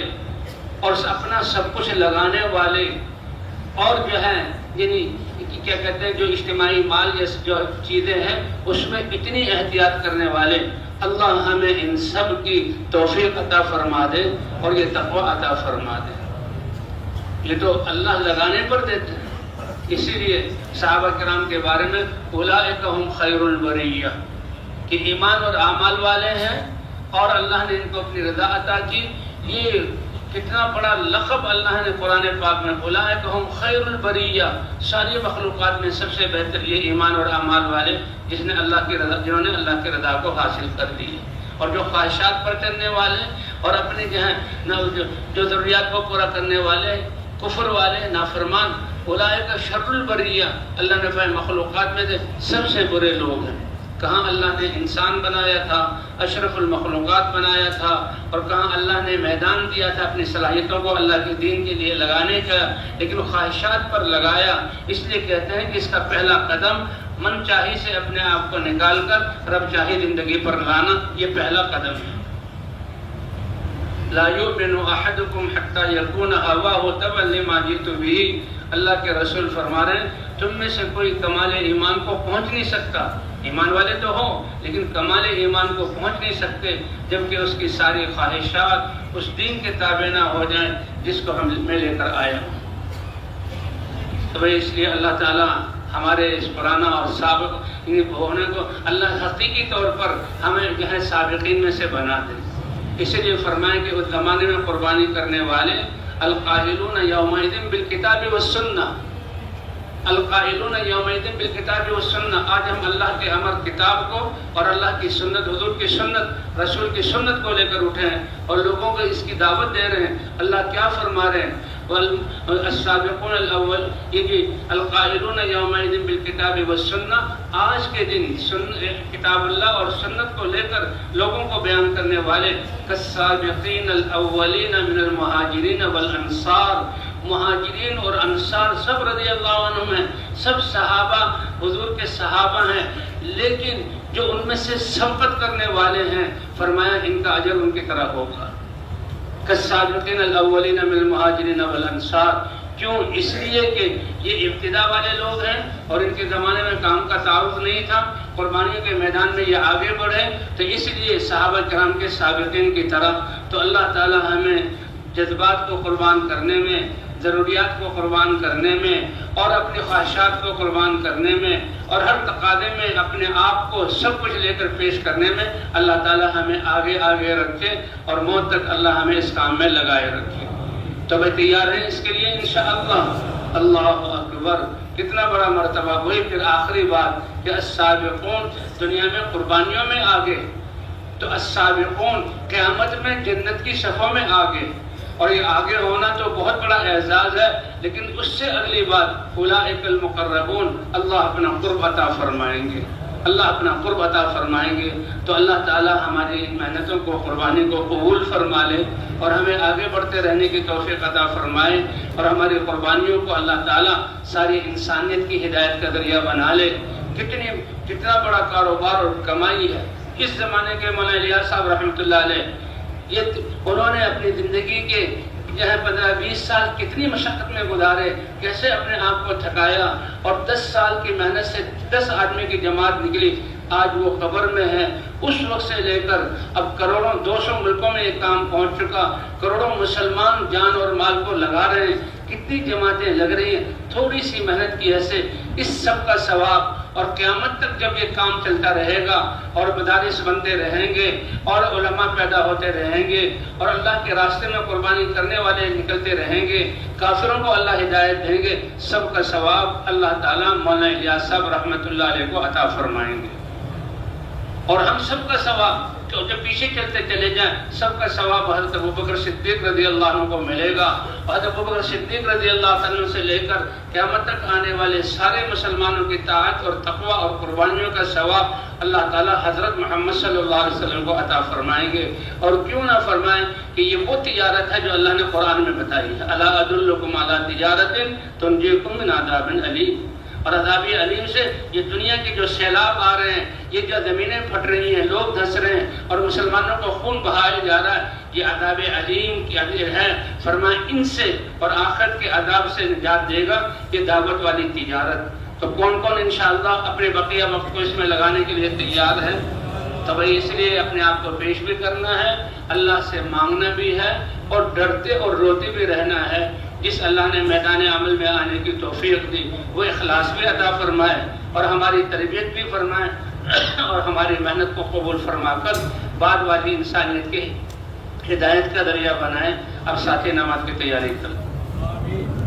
Speaker 1: اور اپنا سب کچھ لگانے والے، اور جو ہے یعنی کیا کہتے ہیں جو اجتماعی مال جو چیزیں ہیں اس میں اتنی احتیاط کرنے والے۔ اللہ ہمیں ان سب کی توفیق عطا فرما دے اور یہ تقوی عطا فرما دے۔ یہ تو اللہ لگانے پر دیتے ہیں، اسی لیے صحابہ کرام کے بارے میں اولئک ہم خیر البریہ، کہ ایمان اور اعمال والے ہیں اور اللہ نے ان کو اپنی رضا عطا کی۔ یہ کتنا بڑا لقب اللہ نے قرآن پاک میں، اولئک ہم خیر البریہ، ساری مخلوقات میں سب سے بہتر یہ ایمان اور اعمال والے جنہوں نے اللہ کی رضا کو حاصل کر لی، اور جو خواہشات پر چلنے والے اور اپنی جو ضروریات کو پورا کرنے والے، کفر والے، نافرمان، اولئک شر البریہ، اللہ نے فرمایا مخلوقات میں سے سب سے برے لوگ ہیں۔ کہاں اللہ نے انسان بنایا تھا، اشرف المخلوقات بنایا تھا، اور کہاں اللہ نے میدان دیا تھا اپنی صلاحیتوں کو اللہ کے دین کے لیے لگانے کا، لیکن خواہشات پر لگایا۔ اس لیے کہتے ہیں کہ اس کا پہلا قدم من چاہی سے اپنے آپ کو نکال کر رب چاہی زندگی پر لانا، یہ پہلا قدم ہے۔ لا یؤمن احدکم حتی یکون ہواہ تبعا لما جئت بہ، اللہ کے رسول فرما رہے ہیں تم میں سے کوئی کمال ایمان کو پہنچ نہیں سکتا، ایمان والے تو ہوں لیکن کمال ایمان کو پہنچ نہیں سکتے جبکہ اس کی ساری خواہشات اس دین کے تابع نہ ہو جائیں جس کو میں لے کر آیا ہوں۔ تو بھائی اس لیے اللہ تعالیٰ ہمارے اس پرانا اور سابق ہونے کو اللہ حقیقی طور پر ہمیں جو ہے سابقین میں سے بنا دے۔ اسی لیے فرمائیں کہ اس زمانے میں قربانی کرنے والے القائلون یومئذ بالکتاب والسنہ، القائلون یومئذ بالکتاب والسنہ، آج ہم اللہ کے امر کتاب کو اور اللہ کی سنت، حضور کی سنت، رسول کی سنت کو لے کر اٹھے ہیں اور لوگوں کو اس کی دعوت دے رہے ہیں۔ اللہ کیا فرما رہے ہیں؟ السابقون الاول، یہ القائلون یومئذ بالکتاب والسنہ، آج کے دن کتاب اللہ اور سنت کو لے کر لوگوں کو بیان کرنے والے، کالسابقین الاولین من المہاجرین والانصار، مہاجرین اور انصار سب رضی اللہ عنہم ہیں، سب صحابہ حضور کے صحابہ ہیں، لیکن جو ان میں سے سبقت کرنے والے ہیں فرمایا ان کا اجر ان کی طرح ہوگا۔ کالسابقین الاولین من المہاجرین والانصار، کیوں؟ اس لیے کہ یہ ابتدا والے لوگ ہیں اور ان کے زمانے میں کام کا تعارف نہیں تھا، قربانیوں کے میدان میں یہ آگے بڑھے، تو اس لیے صحابہ کرام کے سابقین کی طرح۔ تو اللہ تعالی ہمیں جذبات کو قربان کرنے میں، ضروریات کو قربان کرنے میں اور اپنی خواہشات کو قربان کرنے میں اور ہر تقاضے میں اپنے آپ کو سب کچھ لے کر پیش کرنے میں اللہ تعالی ہمیں آگے آگے رکھے اور موت تک اللہ ہمیں اس کام میں لگائے رکھے۔ تو بھائی تیار ہیں اس کے لیے انشاءاللہ؟ اللہ اکبر، کتنا بڑا مرتبہ۔ وہی پھر آخری بات کہ السابقون، دنیا میں قربانیوں میں آگے، تو السابقون قیامت میں جنت کی صفوں میں آگے، اور یہ آگے ہونا تو بہت بڑا اعزاز ہے، لیکن اس سے اگلی بات اولئک المقربون، اللہ اپنا قرب عطا فرمائیں گے، اللہ اپنا قرب عطا فرمائیں گے۔ تو اللہ تعالی ہماری محنتوں کو، قربانی کو قبول فرما لے اور ہمیں آگے بڑھتے رہنے کی توفیق عطا فرمائے، اور ہماری قربانیوں کو اللہ تعالی ساری انسانیت کی ہدایت کا ذریعہ بنا لے۔ کتنا بڑا کاروبار اور کمائی ہے اس زمانے کے مولانا الیاس صاحب رحمۃ اللہ علیہ، انہوں نے اپنی زندگی کے 15-20 سال کتنی مشقت میں گزارے، کیسے اپنے آپ کو تھکایا، اور 10 سال کی محنت سے 10 آدمی کی جماعت نکلی، آج وہ قبر میں ہے۔ اس وقت سے لے کر اب کروڑوں 200 ملکوں میں یہ کام پہنچ چکا، کروڑوں مسلمان جان اور مال کو لگا رہے ہیں، کتنی جماعتیں لگ رہی ہیں تھوڑی سی محنت کی وجہ سے۔ اس سب کا ثواب، اور قیامت تک جب یہ کام چلتا رہے گا اور مدارس بنتے رہیں گے اور علماء پیدا ہوتے رہیں گے اور اللہ کے راستے میں قربانی کرنے والے نکلتے رہیں گے، کافروں کو اللہ ہدایت دیں گے، سب کا ثواب اللہ تعالیٰ مولانا الیاس صاحب رحمۃ اللہ علیہ کو عطا فرمائیں گے، اور ہم سب کا ثواب جو پیچھے چلتے چلے جائیں سب کا ثواب حضرت ابوبکر صدیق رضی اللہ عنہ کو ملے گا۔ حضرت ابوبکر صدیق رضی اللہ عنہ سے لے کر قیامت تک آنے والے سارے مسلمانوں کی طاعت اور تقوی اور قربانیوں کا ثواب اللہ تعالی حضرت محمد صلی اللہ علیہ وسلم کو عطا فرمائیں گے۔ اور کیوں نہ فرمائیں کہ یہ وہ تجارت ہے جو اللہ نے قرآن میں بتائی ہے، الا ادلکم علی تجارت تنجیکم من عذاب علیم، اور عذاب علیم سے یہ دنیا کے جو سیلاب آ رہے ہیں، یہ جو زمینیں پھٹ رہی ہیں، لوگ دھنس رہے ہیں اور مسلمانوں کو خون بہایا جا رہا ہے، یہ عذاب علیم کی عذاب ہے۔ فرمائیں ان سے اور آخرت کے عذاب سے نجات دے گا یہ دعوت والی تجارت۔ تو کون کون انشاءاللہ اپنے بقیہ وقت کو اس میں لگانے کے لیے تیار ہے؟ تو بھائی اس لیے اپنے آپ کو پیش بھی کرنا ہے، اللہ سے مانگنا بھی ہے، اور ڈرتے اور روتے بھی رہنا ہے۔ جس اللہ نے میدان عمل میں آنے کی توفیق دی وہ اخلاص بھی عطا فرمائے اور ہماری تربیت بھی فرمائے اور ہماری محنت کو قبول فرما کر بعد والی انسانیت کی ہدایت کا ذریعہ بنائے۔ اب ساتھی نماز کی تیاری کریں۔